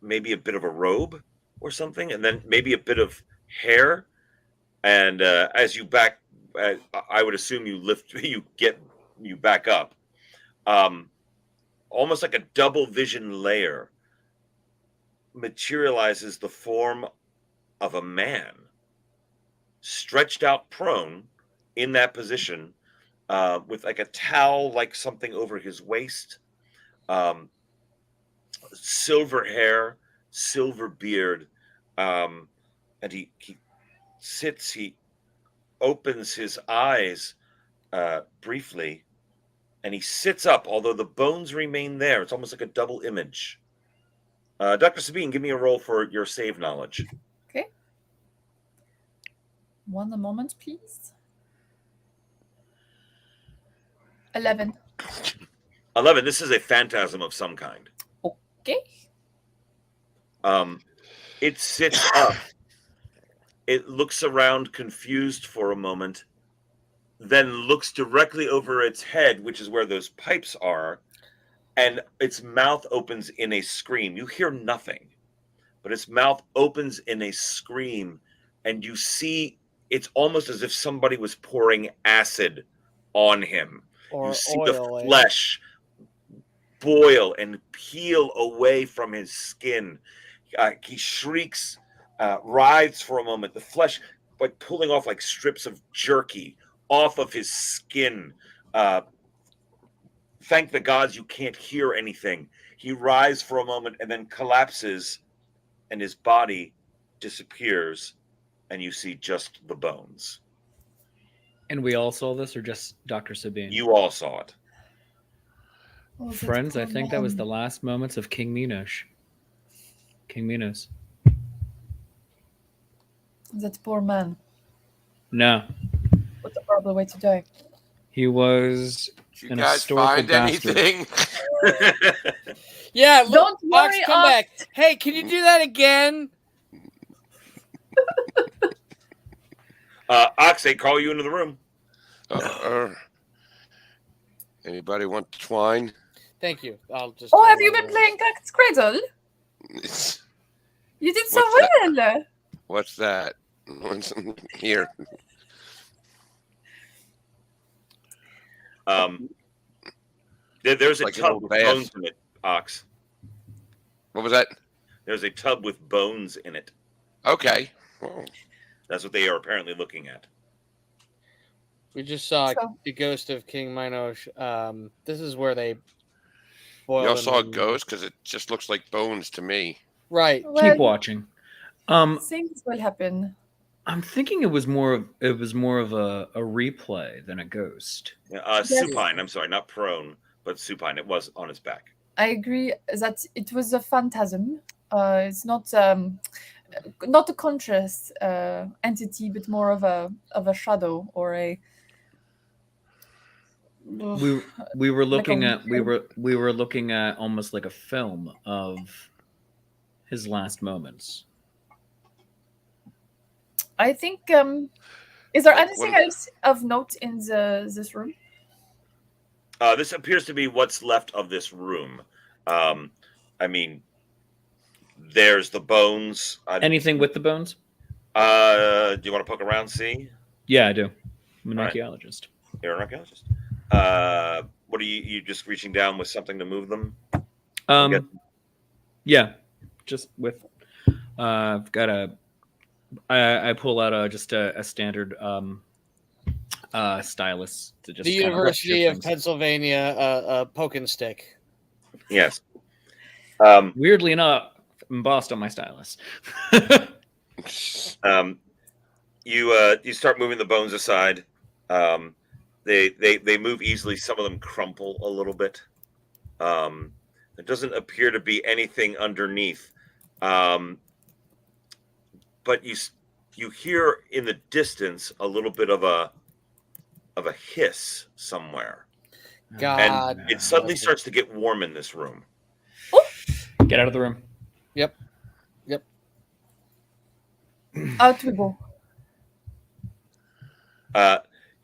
a bit of a robe or something, and then maybe a bit of hair. And as you back, I would assume you back up, almost like a double vision layer materializes the form of a man stretched out prone in that position, with like a towel like something over his waist, silver hair, silver beard, and he sits, he opens his eyes briefly, and he sits up, although the bones remain there. It's almost like a double image. Dr. Sabine, give me a roll for your save knowledge. Okay. One moment, please. 11. 11. This is a phantasm of some kind. Okay. It sits up. It looks around confused for a moment, then looks directly over its head, which is where those pipes are, and its mouth opens in a scream. You hear nothing, but its mouth opens in a scream, and you see it's almost as if somebody was pouring acid on him. Or you see oil, the flesh boil and peel away from his skin. He shrieks, writhes for a moment, the flesh like pulling off like strips of jerky off of his skin. Thank the gods you can't hear anything. He writhes for a moment and then collapses, and his body disappears, and you see just the bones. And we all saw this, or just Dr. Sabine? You all saw it. Oh, that Friends, I poor think that was man. the last moments of King Minos. King Minos. That poor man. No, What a horrible way to die. he was you An guys historical find bastard. anything? Yeah, look, Don't Ox, worry, come Ox. back. Hey, can you do that again? Ox, they call you into the room. Anybody want twine? Thank you. I'll just. Oh, have you been playing Cat's Cradle? You did so What's well. What's that? What's here? There's a Like an tub old with bath. bones in it, Ox. What was that? There's a tub with bones in it. Okay. Well, That's what they are apparently looking at. We just saw So- the ghost of King Minosh. This is where they boiled y'all him saw a in- ghost because it just looks like bones to me. Right. Well, Keep watching. things will happen. I'm thinking it was more of a replay than a ghost. Supine, I'm sorry, not prone, but supine. It was on his back. I agree that it was a phantasm. It's not a conscious entity, but more of a shadow or a. We were looking a- at we were looking at almost like a film of his last moments. I think. Is there Like, anything what- else of note in this room? This appears to be what's left of this room. I mean, there's the bones. Anything with the bones? Do you want to poke around, see? Yeah, I do. I'm an All right. archaeologist. You're an archaeologist. What are you just reaching down with something to move them? Yeah, just with I've got I pull out just a standard stylus to just The kind of University shift of things. Pennsylvania poke and stick. Yes. Weirdly enough, embossed on my stylus. You start moving the bones aside. They move easily. Some of them crumple a little bit. There doesn't appear to be anything underneath. But you hear in the distance a little bit of a hiss somewhere, God. and it suddenly starts to get warm in this room. Get out of the room. Yep. Out we go.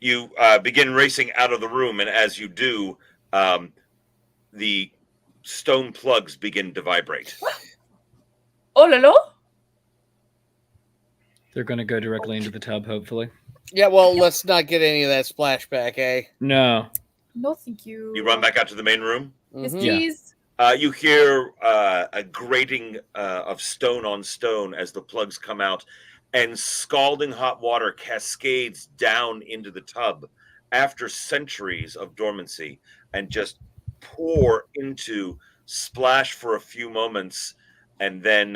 You begin racing out of the room, and as you do, the stone plugs begin to vibrate. Oh la la! They're going to go directly into the tub, hopefully. Yeah, well, let's not get any of that splashback, eh? No. No, thank you. You run back out to the main room. Yes, Mhm. Yeah. please. You hear a grating of stone on stone as the plugs come out, and scalding hot water cascades down into the tub after centuries of dormancy and just pour into, splash for a few moments, and then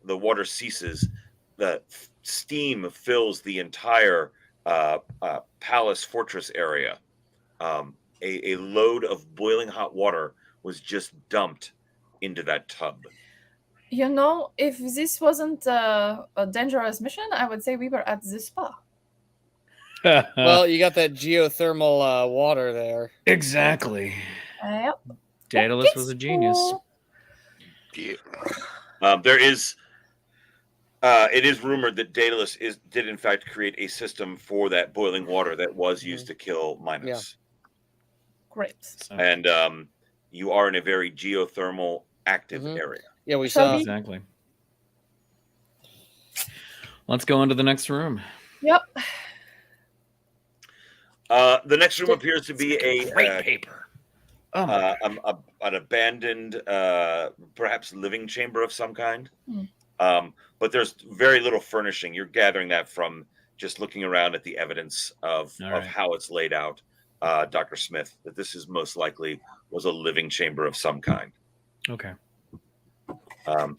the water ceases. The steam fills the entire palace fortress area. A load of boiling hot water was just dumped into that tub. You know, if this wasn't a dangerous mission, I would say we were at the spa. Well, you got that geothermal water there. exactly. Yep. Daedalus was a genius. Yeah. There is. It is rumored that Daedalus did in fact create a system for that boiling water that was used to kill Minos. Great. So, And you are in a very geothermal active Mhm. area. Yeah, we Shall saw. we- exactly. Let's go into the next room. Yep. The next room appears to be a paper. Oh my gosh. an abandoned, perhaps living chamber of some kind. Hmm. But there's very little furnishing. You're gathering that from just looking around at the evidence of All right. how it's laid out, Dr. Smith, that this is most likely was a living chamber of some kind. Okay. Um,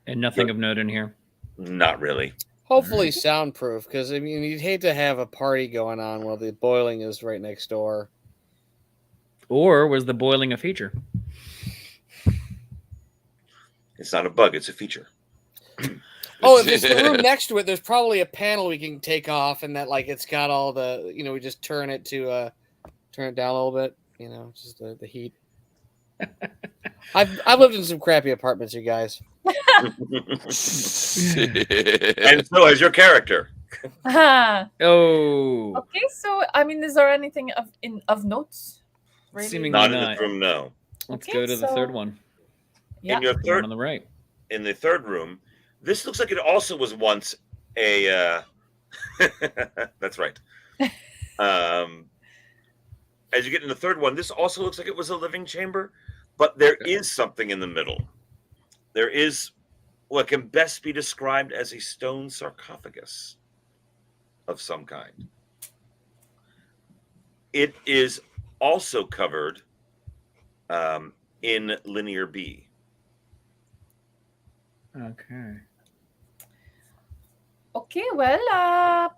And nothing of note in here. not really. Hopefully soundproof, because I mean, you'd hate to have a party going on while the boiling is right next door. Or was the boiling a feature? It's not a bug, it's a feature. Oh, if it's the room next to it, there's probably a panel we can take off, and that like it's got all the we just turn it to turn it down a little bit. You know, just the heat. I've lived in some crappy apartments, you guys. And so has your character. Ah, Oh, okay, so I mean, is there anything of notes? Really? Seemingly Not in not. this room, no. let's Okay, go to the third so- one. Yeah. In your The one third, on the right. in the third room, this looks like it also was once a. That's right. As you get in the third one, this also looks like it was a living chamber, but there is something in the middle. There is what can best be described as a stone sarcophagus of some kind. It is also covered in linear B. Okay. Okay, well,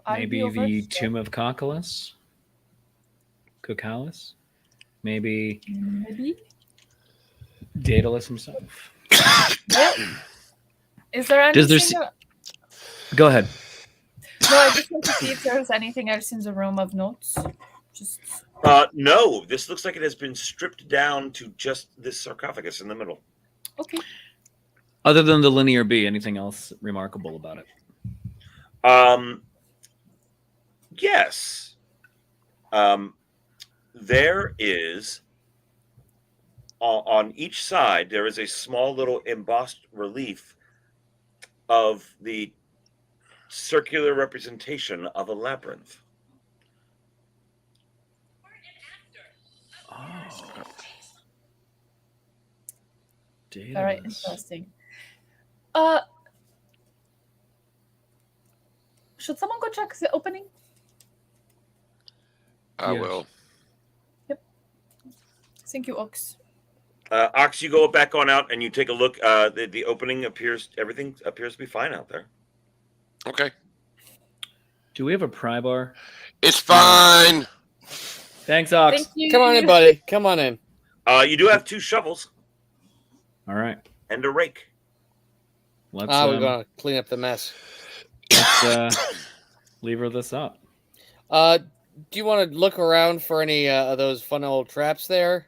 I'll be Maybe over the here. Tomb of Cocalus? Cocalis? Maybe Maybe. Daedalus himself. Yeah. Is there anything? Does there Go ahead. No, I just want to see if there's anything else in the room of notes. Just No, this looks like it has been stripped down to just this sarcophagus in the middle. okay. Other than the linear B, anything else remarkable about it? Yes. There is on each side there is a small little embossed relief of the circular representation of a labyrinth. Oh. Very Daedalus. interesting. Should someone go check the opening? I Yes. will. Thank you, Ox. Ox, you go back on out and you take a look. The opening everything appears to be fine out there. Okay. Do we have a pry bar? It's fine. Thanks, Ox. Thank you. Come on in, buddy. Come on in. You do have 2 shovels All right. and a rake. Let's We're gonna clean up the mess. lever this up. Do you want to look around for any of those fun old traps there?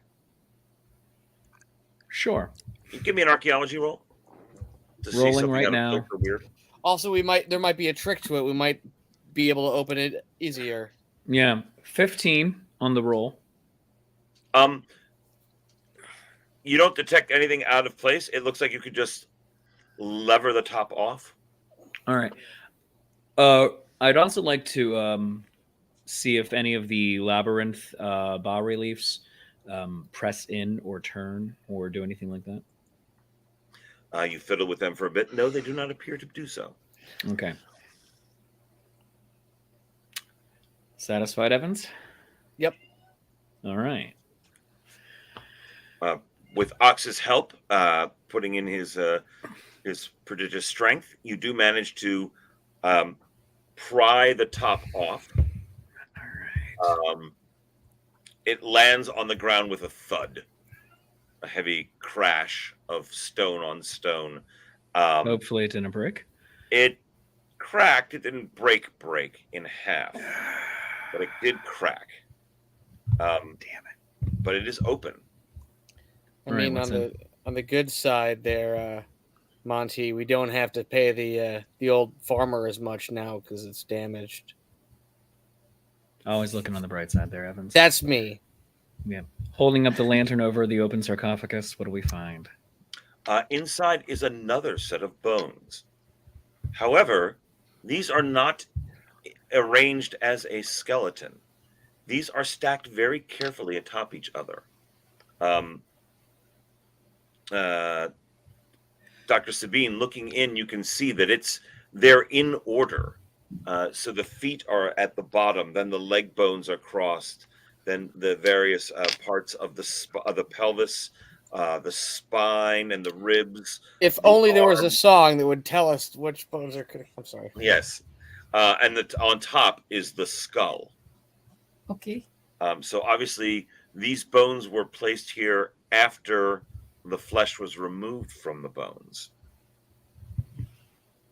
Sure. You give me an archaeology roll. To see Rolling something right out of now. place or weird. Also, there might be a trick to it. We might be able to open it easier. Yeah. 15 on the roll. You don't detect anything out of place. It looks like you could just lever the top off. All right. I'd also like to see if any of the labyrinth bas reliefs press in or turn or do anything like that. You fiddle with them for a bit. No, they do not appear to do so. Okay. Satisfied, Evans? Yep. All right. With Ox's help, putting in his prodigious strength, you do manage to pry the top off. All right. It lands on the ground with a thud, a heavy crash of stone on stone. Hopefully it didn't break. It cracked. It didn't break in half, but it did crack. Damn it. Um, But it is open. I Right, mean, what's on the good side there, Monty, we don't have to pay the old farmer as much now because it's damaged. Always looking on the bright side there, Evans. That's me. Yeah. Holding up the lantern over the open sarcophagus, what do we find? Inside is another set of bones. However, these are not arranged as a skeleton. These are stacked very carefully atop each other. Dr. Sabine, looking in, you can see that they're in order. So the feet are at the bottom, then the leg bones are crossed, then the various parts of the pelvis, the spine, and the ribs. If the only there was a arms. song that would tell us which bones are. I'm sorry. Yes, and on top is the skull. Okay. So obviously, these bones were placed here after the flesh was removed from the bones.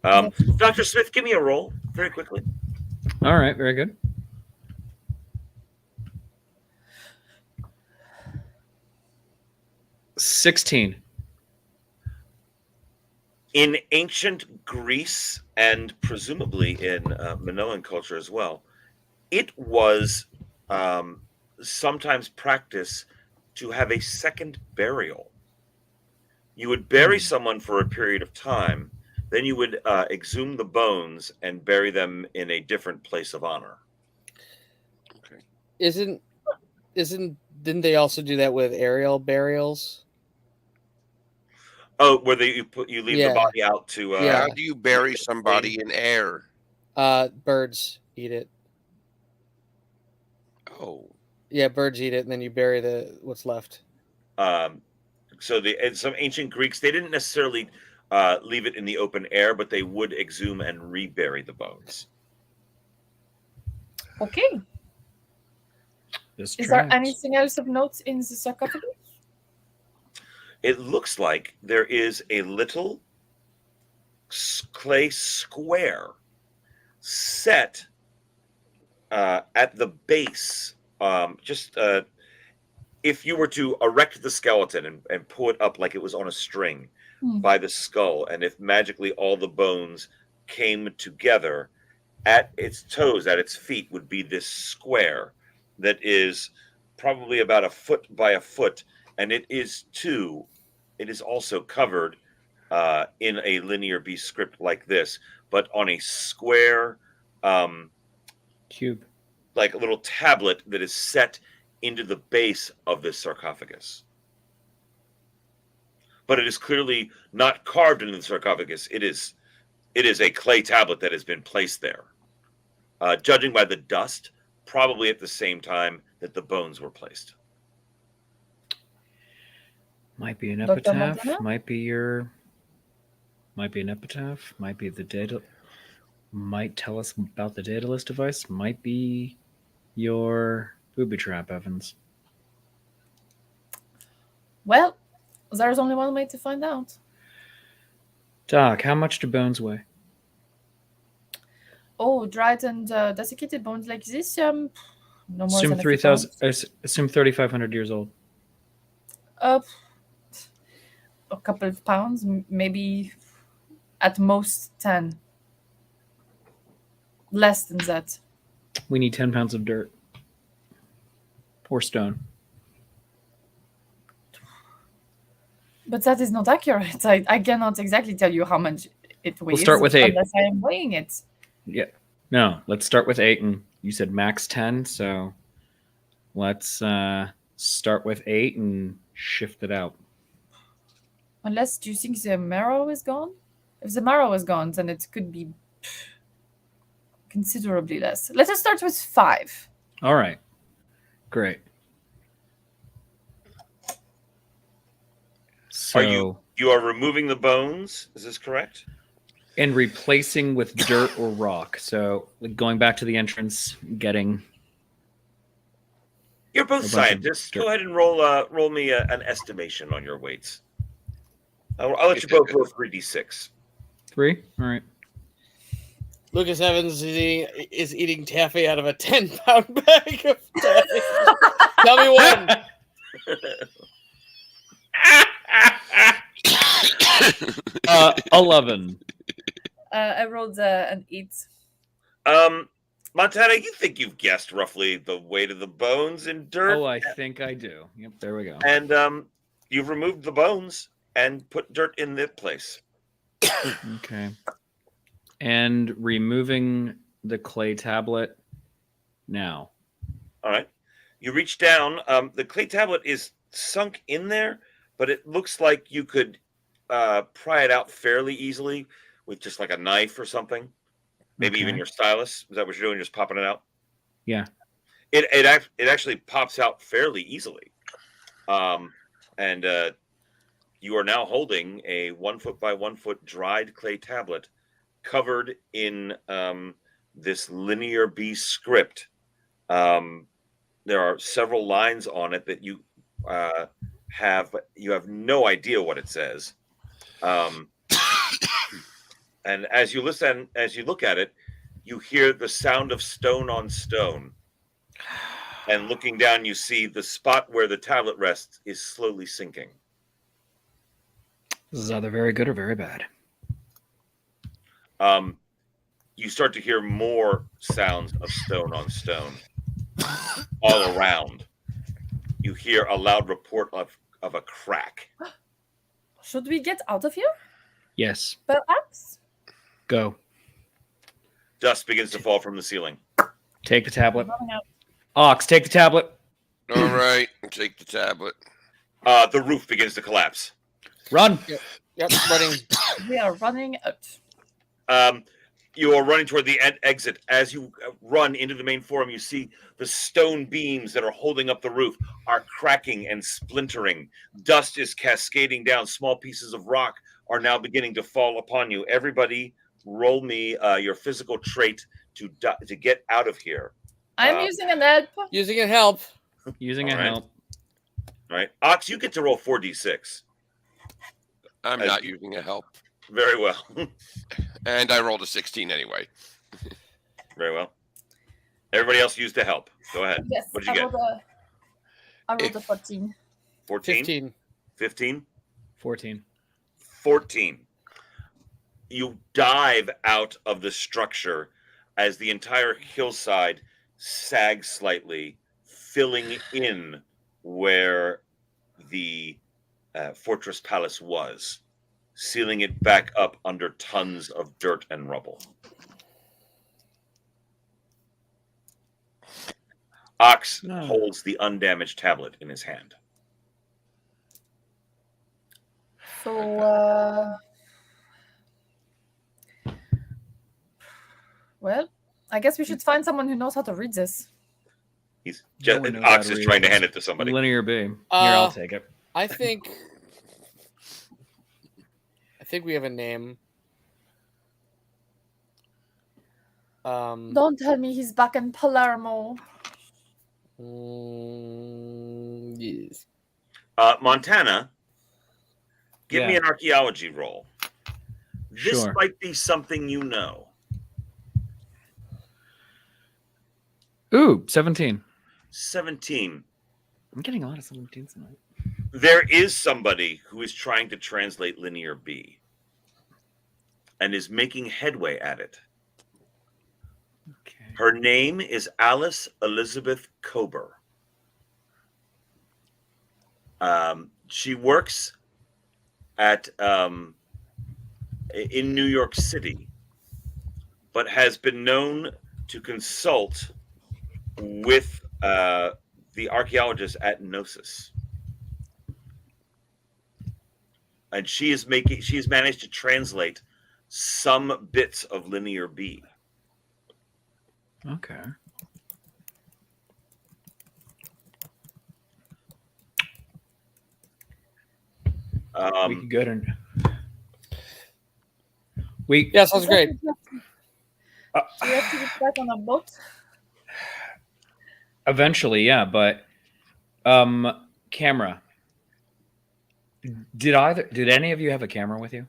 Dr. Smith, give me a roll very quickly. All right, very good. 16. In ancient Greece and presumably in Minoan culture as well, it was sometimes practice to have a second burial. You would bury someone for a period of time, then you would exhume the bones and bury them in a different place of honor. Okay. Didn't they also do that with aerial burials? Oh, where you leave the Yeah. body out to Yeah. How do you bury somebody in air? Birds eat it. Oh, Yeah, birds eat it, and then you bury what's left. So some ancient Greeks, they didn't necessarily leave it in the open air, but they would exhume and rebury the bones. Okay. Is there anything else of note in the sarcophagus? It looks like there is a little clay square set at the base. If you were to erect the skeleton and pull it up like it was on a string by the skull, and if magically all the bones came together, at its toes, at its feet, would be this square that is probably about a foot by a foot, and it is also covered in a linear B script like this, but on a square cube, like a little tablet that is set into the base of this sarcophagus. But it is clearly not carved into the sarcophagus. It is a clay tablet that has been placed there. Judging by the dust, probably at the same time that the bones were placed. Might be an Dr. epitaph. Montana? Might be an epitaph. Might be the data. Might tell us about the Daedalus device. Might be your booby trap, Evans. Well, there's only one way to find out. Doc, how much do bones weigh? Oh, dried and desiccated bones like this, no more Assume than a few 3,000. pounds. Assume 3,500 years old. A couple of pounds, maybe at most 10. Less than that. We need 10 pounds of dirt. Or stone. But that is not accurate. I cannot exactly tell you how much it weighs. We'll start with 8. Unless I am weighing it. Yeah. No, let's start with 8. And you said max 10, so let's start with 8 and shift it out. Unless, do you think the marrow is gone? If the marrow is gone, then it could be considerably less. Let us start with 5. All right. Great. So, you are removing the bones? Is this correct? And replacing with dirt or rock. So going back to the entrance, getting. You're both scientists. Go ahead and roll me an estimation on your weights. I'll let you both roll 3d6. 3? All right. Lucas Evans is eating taffy out of a 10-pound bag of taffy. Tell me one. 11. I rolled an 8. Montana, you think you've guessed roughly the weight of the bones in dirt? Oh, I think I do. Yep, there we go. And you've removed the bones and put dirt in the place. Okay. And removing the clay tablet now. All right. You reach down. The clay tablet is sunk in there, but it looks like you could pry it out fairly easily with just like a knife or something. Maybe even your stylus. Is that what you're doing? Just popping it out? Yeah. It actually pops out fairly easily. And you are now holding a 1 foot by 1 foot dried clay tablet covered in this linear B script. There are several lines on it that you have, but you have no idea what it says. And as you listen, as you look at it, you hear the sound of stone on stone. And looking down, you see the spot where the tablet rests is slowly sinking. This is either very good or very bad. You start to hear more sounds of stone on stone all around. You hear a loud report of a crack. Should we get out of here? Yes. Perhaps? Go. Dust begins to fall from the ceiling. Take the tablet. Running out. Ox, take the tablet. All right, take the tablet. The roof begins to collapse. Run. Yep, running. We are running out. You are running toward the exit. As you run into the main forum, you see the stone beams that are holding up the roof are cracking and splintering. Dust is cascading down. Small pieces of rock are now beginning to fall upon you. Everybody, roll me your physical trait to get out of here. I'm using an help. Using a help. Using All a right. help. All right, Ox, you get to roll 4d6. I'm not using a help. Very well. And I rolled a 16 anyway. Very well. Everybody else used to help. Go ahead. Yes. What did you get? I rolled a 14. 14? 15. 15? 14. 14. You dive out of the structure as the entire hillside sags slightly, filling in where the fortress palace was, sealing it back up under tons of dirt and rubble. Ox holds the undamaged tablet in his hand. So, well, I guess we should find someone who knows how to read this. He's No just one knows how Ox to is read trying to this. hand it to somebody. Linear B. Here, I'll take it. I think we have a name. Don't tell me he's back in Palermo. Yes. Montana, give me Yeah. an archaeology roll. This Sure. might be something you know. Ooh, 17. 17. I'm getting a lot of 17s tonight. There is somebody who is trying to translate Linear B and is making headway at it. Okay. Her name is Alice Elizabeth Kober. She works at in New York City, but has been known to consult with the archaeologists at Gnosis. And she has managed to translate some bits of Linear B. Okay. We could go to. Yeah, sounds great. Do you have to get back on a boat? Eventually, yeah, but camera. Did any of you have a camera with you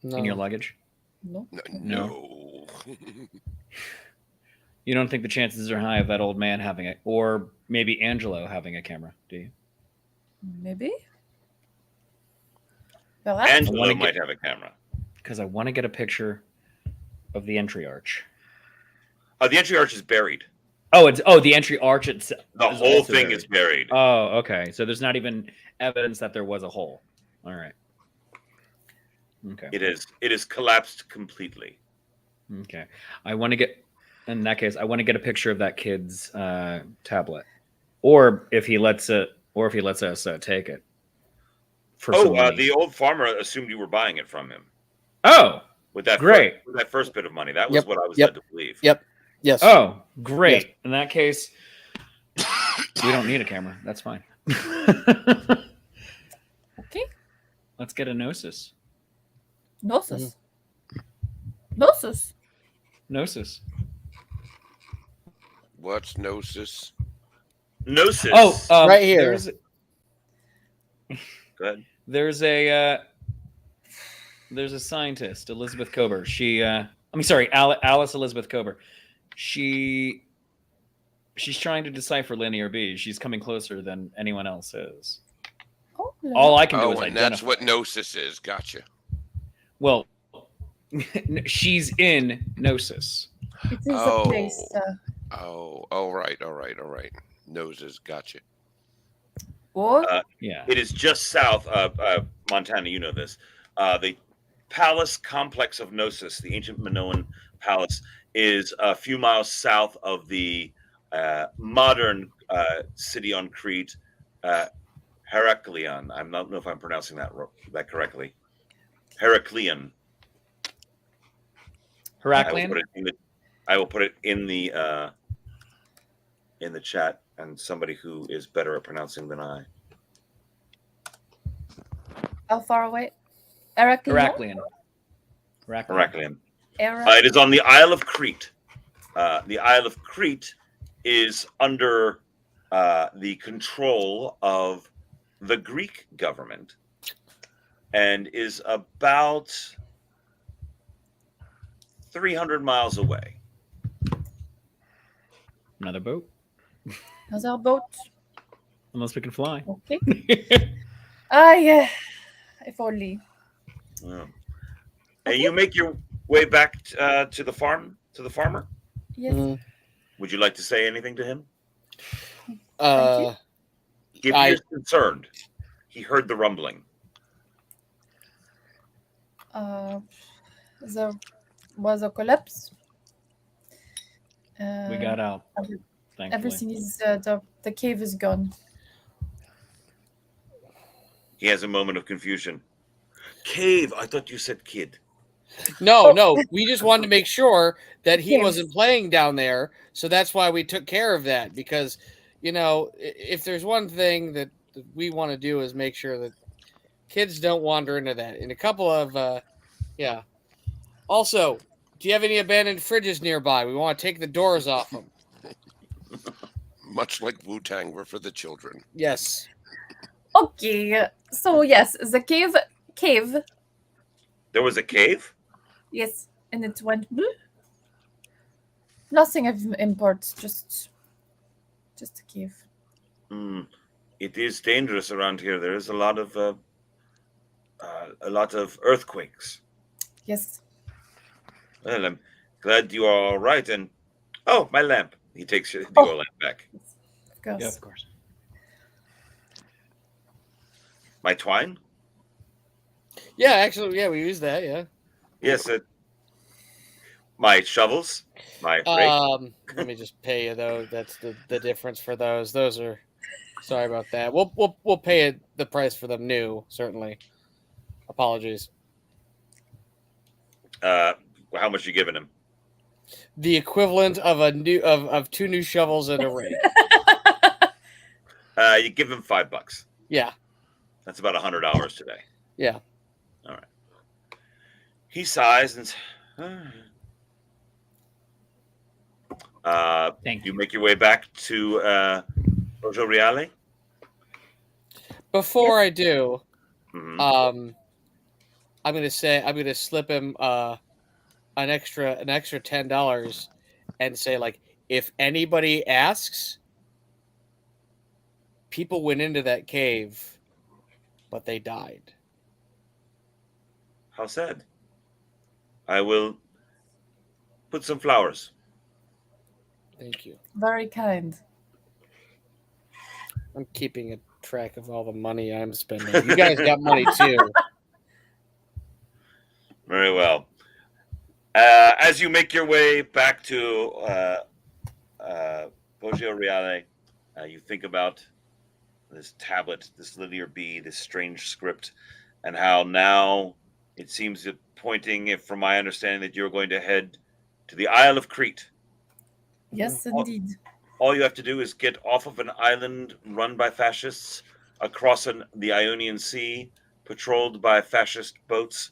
No. in your luggage? No. No. You don't think the chances are high of that old man having it, or maybe Angelo having a camera, do you? Maybe. Perhaps. Angelo might have a camera. Because I want to get a picture of the entry arch. The entry arch is buried. Oh, the entry arch itself. The is whole also thing buried. is buried. Oh, okay. So there's not even evidence that there was a hole. All right. Okay. It is collapsed completely. Okay. In that case, I want to get a picture of that kid's tablet, or if he lets us take it. The old farmer assumed you were buying it from him. Oh, With that great. with that first bit of money. That was what I was led to believe. Yep. Yes. Oh, great. Yes. In that case, we don't need a camera. That's fine. Okay. Let's get a Gnosis. Gnosis. Gnosis. Gnosis. What's Gnosis? Gnosis. Oh, Right here. Go ahead. There's a scientist, Elizabeth Kober. Alice Elizabeth Kober. She's trying to decipher Linear B. She's coming closer than anyone else is. Oh, All I can do is and identify. that's what Gnosis is. Gotcha. Well, she's in Gnosis. It is a place. All right. Noses, gotcha. Or Yeah. It is just south of Montana. You know this. The palace complex of Gnosis, the ancient Minoan palace, is a few miles south of the modern city on Crete, Heraklion. I don't know if I'm pronouncing that correctly. Heraklion. Heraklion? I will put it in the chat, and somebody who is better at pronouncing than I. how far away? Heraklion? Heraklion. It is on the Isle of Crete. The Isle of Crete is under the control of the Greek government and is about 300 miles away. Another boat? Another boat? Unless we can fly. Okay. Yeah. If only. And you make your way back to the farmer? Yes. Would you like to say anything to him? He I- appears concerned. He heard the rumbling. There was a collapse. We got out. Thankfully. Everything is the cave is gone. He has a moment of confusion. Cave? I thought you said kid. No. We just wanted to make sure that he Yes. wasn't playing down there, so that's why we took care of that. Because, if there's one thing that we want to do is make sure that kids don't wander into that. And a couple of, Also, do you have any abandoned fridges nearby? We want to take the doors off them. Much like Wu-Tang, we're for the children. Yes. Okay. So yes, the cave. There was a cave? Yes, and it went. Nothing of import. Just a cave. It is dangerous around here. There is a lot of earthquakes. Yes. Well, I'm glad you are all right. And my lamp. He takes your lamp back. Of course. Yeah, of course. My twine? Yeah, actually, we use that, yeah. Yes. My shovels. My rake. Let me just pay you though. That's the difference for those. Those are. Sorry about that. We'll pay the price for them new. Certainly. Apologies. How much you giving him? The equivalent of of 2 new shovels and a rake. You give him $5. Yeah. That's about $100 today. Yeah. All right. He sighs and Thank you make your way back to Rojo Reale. Before I do, Mhm. I'm gonna slip him an extra $10 and say, like, if anybody asks, people went into that cave, but they died. How sad. I will put some flowers. Thank you. Very kind. I'm keeping a track of all the money I'm spending. You guys got money too. Very well. As you make your way back to Poggio Reale, you think about this tablet, this linear B, this strange script, and how now it seems pointing, from my understanding, that you're going to head to the Isle of Crete. Yes, indeed. All you have to do is get off of an island run by fascists, across the Ionian Sea, patrolled by fascist boats,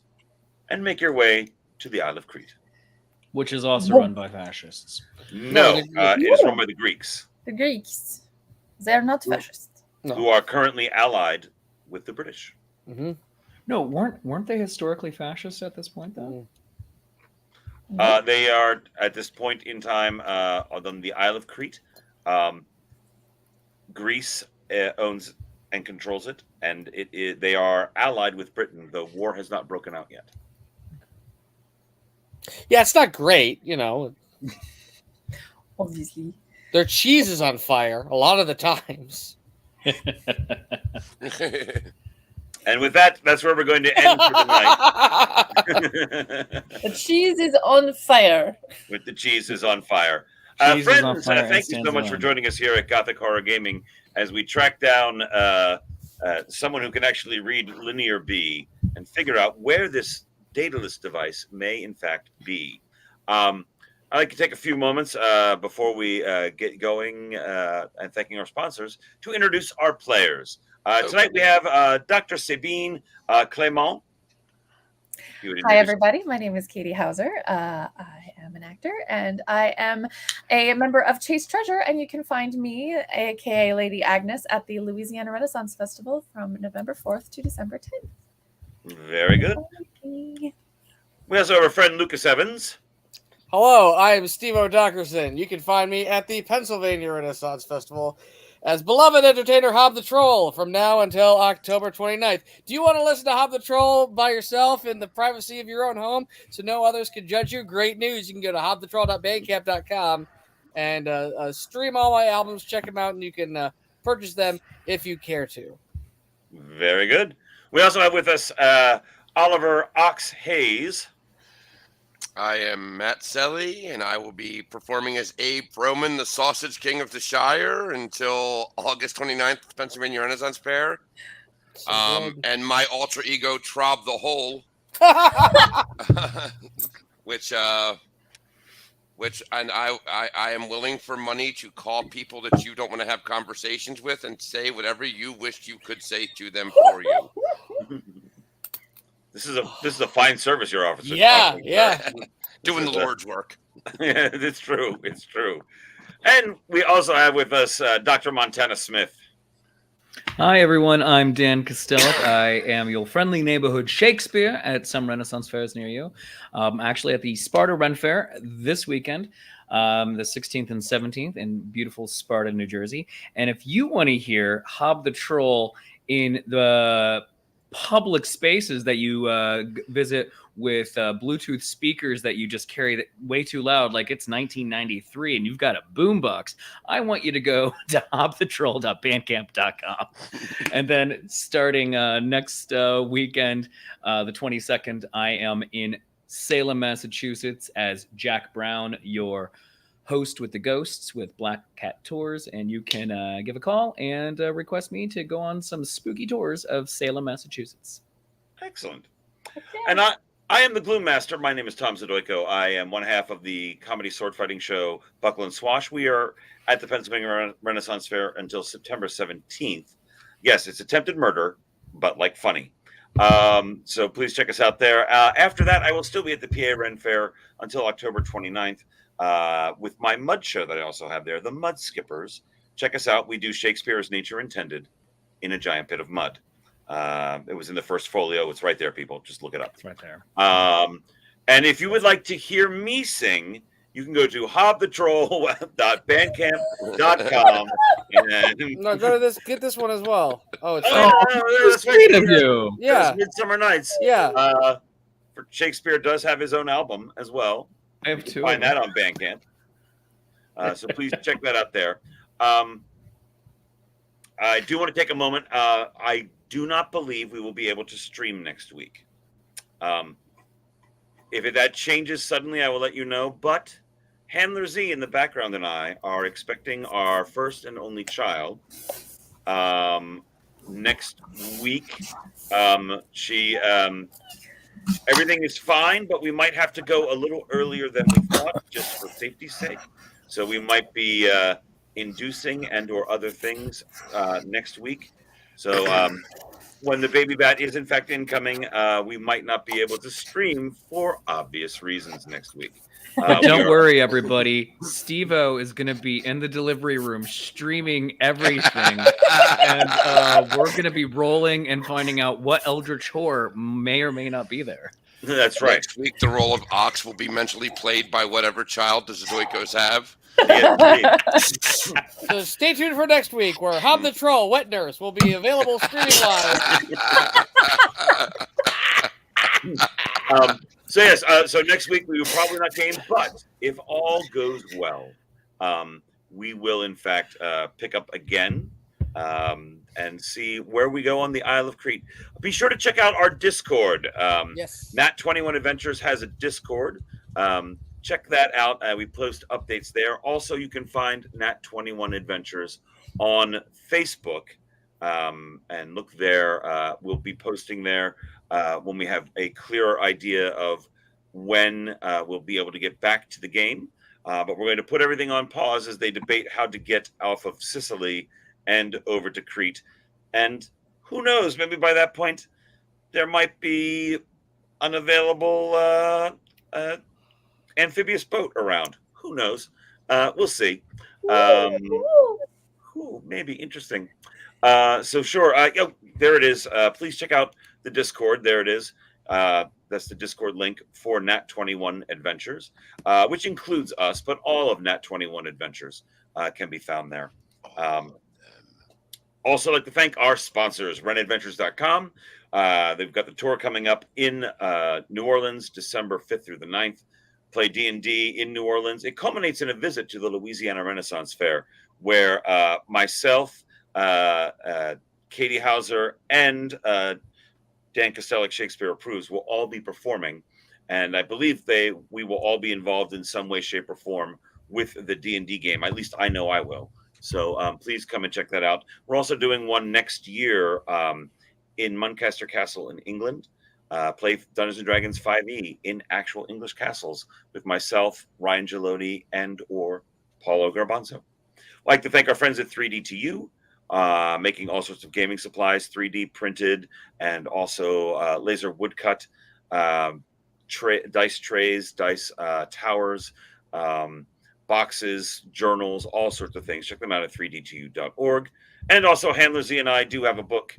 and make your way to the Isle of Crete. Which is also run by fascists. No, it is run by the Greeks, The Greeks. They're not fascist. who are currently allied with the British. Mm-hmm. No, weren't they historically fascist at this point, though? They are, at this point in time, on the Isle of Crete. Greece owns and controls it, and they are allied with Britain. The war has not broken out yet. Yeah, it's not great, you know. Obviously. Their cheese is on fire a lot of the times. And with that, that's where we're going to end for the night. The cheese is on fire. With the cheese is on fire. Cheese is Friends, on fire and thank you so stands much for alone. joining us here at Gothic Horror Gaming as we track down someone who can actually read Linear B and figure out where this dataless device may in fact be. I'd like to take a few moments before we get going and thanking our sponsors to introduce our players. Tonight we have Dr. Sabine Clément. Hi, everybody. My name is Katie Hauser. I am an actor, and I am a member of Chase Treasure, and you can find me, aka Lady Agnes, at the Louisiana Renaissance Festival from November 4th to December 10th. Very good. Okay. We also have our friend Lucas Evans. Hello, I am Steve O'Dockerson. You can find me at the Pennsylvania Renaissance Festival as beloved entertainer Hob the Troll from now until October 29th. Do you want to listen to Hob the Troll by yourself in the privacy of your own home so no others can judge you? Great news. You can go to hobthetroll.bandcamp.com and stream all my albums, check them out, and you can purchase them if you care to. Very good. We also have with us Oliver Ox Hayes. I am Matt Selly, and I will be performing as Abe Froman, the Sausage King of the Shire, until August 29th, Pennsylvania Renaissance Fair. And my alter ego, Trob the Hole, which I am willing for money to call people that you don't want to have conversations with and say whatever you wished you could say to them for you. This is a fine service you're offering. Yeah. Doing the Lord's work. Yeah, it's true. It's true. And we also have with us Dr. Montana Smith. Hi, everyone. I'm Dan Costello. I am your friendly neighborhood Shakespeare at some Renaissance fairs near you. Actually, at the Sparta Ren Fair this weekend, the 16th and 17th in beautiful Sparta, New Jersey. And if you want to hear Hob the Troll in the public spaces that you visit with Bluetooth speakers that you just carry way too loud, like it's 1993 and you've got a boombox, I want you to go to hobthetroll.bandcamp.com. And then starting next weekend, the 22nd, I am in Salem, Massachusetts as Jack Brown, your host with the ghosts with Black Cat Tours, and you can give a call and request me to go on some spooky tours of Salem, Massachusetts. Excellent. Okay. And I am the Gloom Master. My name is Tom Zadoyko. I am one half of the comedy sword fighting show Buckle and Swash. We are at the Pennsylvania Renaissance Fair until September 17th. Yes, it's attempted murder, but like funny. So please check us out there. After that, I will still be at the PA Ren Fair until October 29th. With my mud show that I also have there, the Mud Skippers. Check us out. We do Shakespeare as Nature Intended in a giant pit of mud. It was in the first folio. It's right there, people. Just look it up. It's right there. And if you would like to hear me sing, you can go to hobthetroll.bandcamp.com. No, go to this. Get this one as well. Oh, it's that's sweet of you. Yeah, Midsummer Nights. Yeah. For Shakespeare does have his own album as well. I have two. Find that on Bandcamp. So please check that out there. I do want to take a moment. I do not believe we will be able to stream next week. If that changes suddenly, I will let you know. But Handler Z in the background and I are expecting our first and only child next week. Everything is fine, but we might have to go a little earlier than we thought, just for safety's sake. So we might be inducing and or other things next week. So when the baby bat is in fact incoming, we might not be able to stream for obvious reasons next week. But don't worry, everybody. Steve-O is going to be in the delivery room streaming everything. And we're going to be rolling and finding out what eldritch horror may or may not be there. That's right. Next week, the role of Ox will be mentally played by whatever child the Zoikos have. Yes, So stay tuned for next week, where Hob the Troll, Wet Nurse, will be available streaming live. So yes, so next week we will probably not game, but if all goes well, we will in fact pick up again and see where we go on the Isle of Crete. Be sure to check out our Discord. Yes. Nat 21 Adventures has a Discord. Check that out. We post updates there. Also, you can find Nat 21 Adventures on Facebook and look there. We'll be posting there when we have a clearer idea of when we'll be able to get back to the game. But we're going to put everything on pause as they debate how to get off of Sicily and over to Crete. And who knows, maybe by that point, there might be an available amphibious boat around. Who knows? We'll see. Maybe interesting. So sure. There it is. Please check out the Discord. There it is. That's the Discord link for Nat 21 Adventures, which includes us, but all of Nat 21 Adventures can be found there. Also, like to thank our sponsors, rentadventures.com. They've got the tour coming up in New Orleans, December 5th through the 9th. Play D&D in New Orleans. It culminates in a visit to the Louisiana Renaissance Fair, where myself, Katie Hauser, and Dan Costello, Shakespeare Approves, will all be performing. And I believe we will all be involved in some way, shape, or form with the D&D game. At least I know I will. So please come and check that out. We're also doing one next year in Muncaster Castle in England. Play Dungeons & Dragons 5e in actual English castles with myself, Ryan Gelodi, and or Paulo Garbanzo. I'd like to thank our friends at 3D2U, making all sorts of gaming supplies, 3D printed, and also laser woodcut, dice trays, dice towers, boxes, journals, all sorts of things. Check them out at 3d2u.org. And also Handler Z and I do have a book,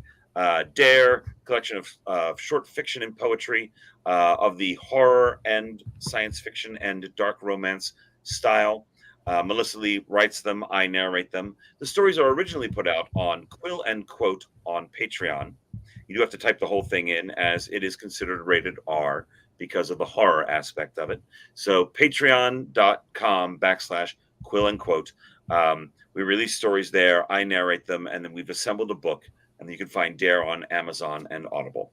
Dare, collection of short fiction and poetry of the horror and science fiction and dark romance style. Melissa Lee writes them. I narrate them. The stories are originally put out on Quill and Quote on Patreon. You do have to type the whole thing in, as it is considered rated R because of the horror aspect of it. So patreon.com/Quill and Quote. We release stories there. I narrate them, and then we've assembled a book, and you can find Dare on Amazon and Audible.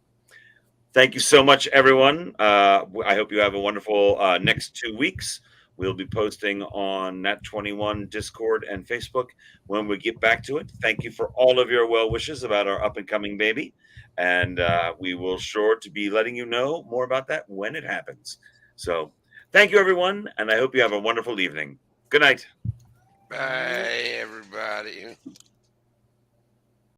Thank you so much, everyone. I hope you have a wonderful next 2 weeks. We'll be posting on Nat 21 Discord and Facebook when we get back to it. Thank you for all of your well wishes about our up and coming baby. And we will sure to be letting you know more about that when it happens. So thank you, everyone. And I hope you have a wonderful evening. Good night. Bye, everybody.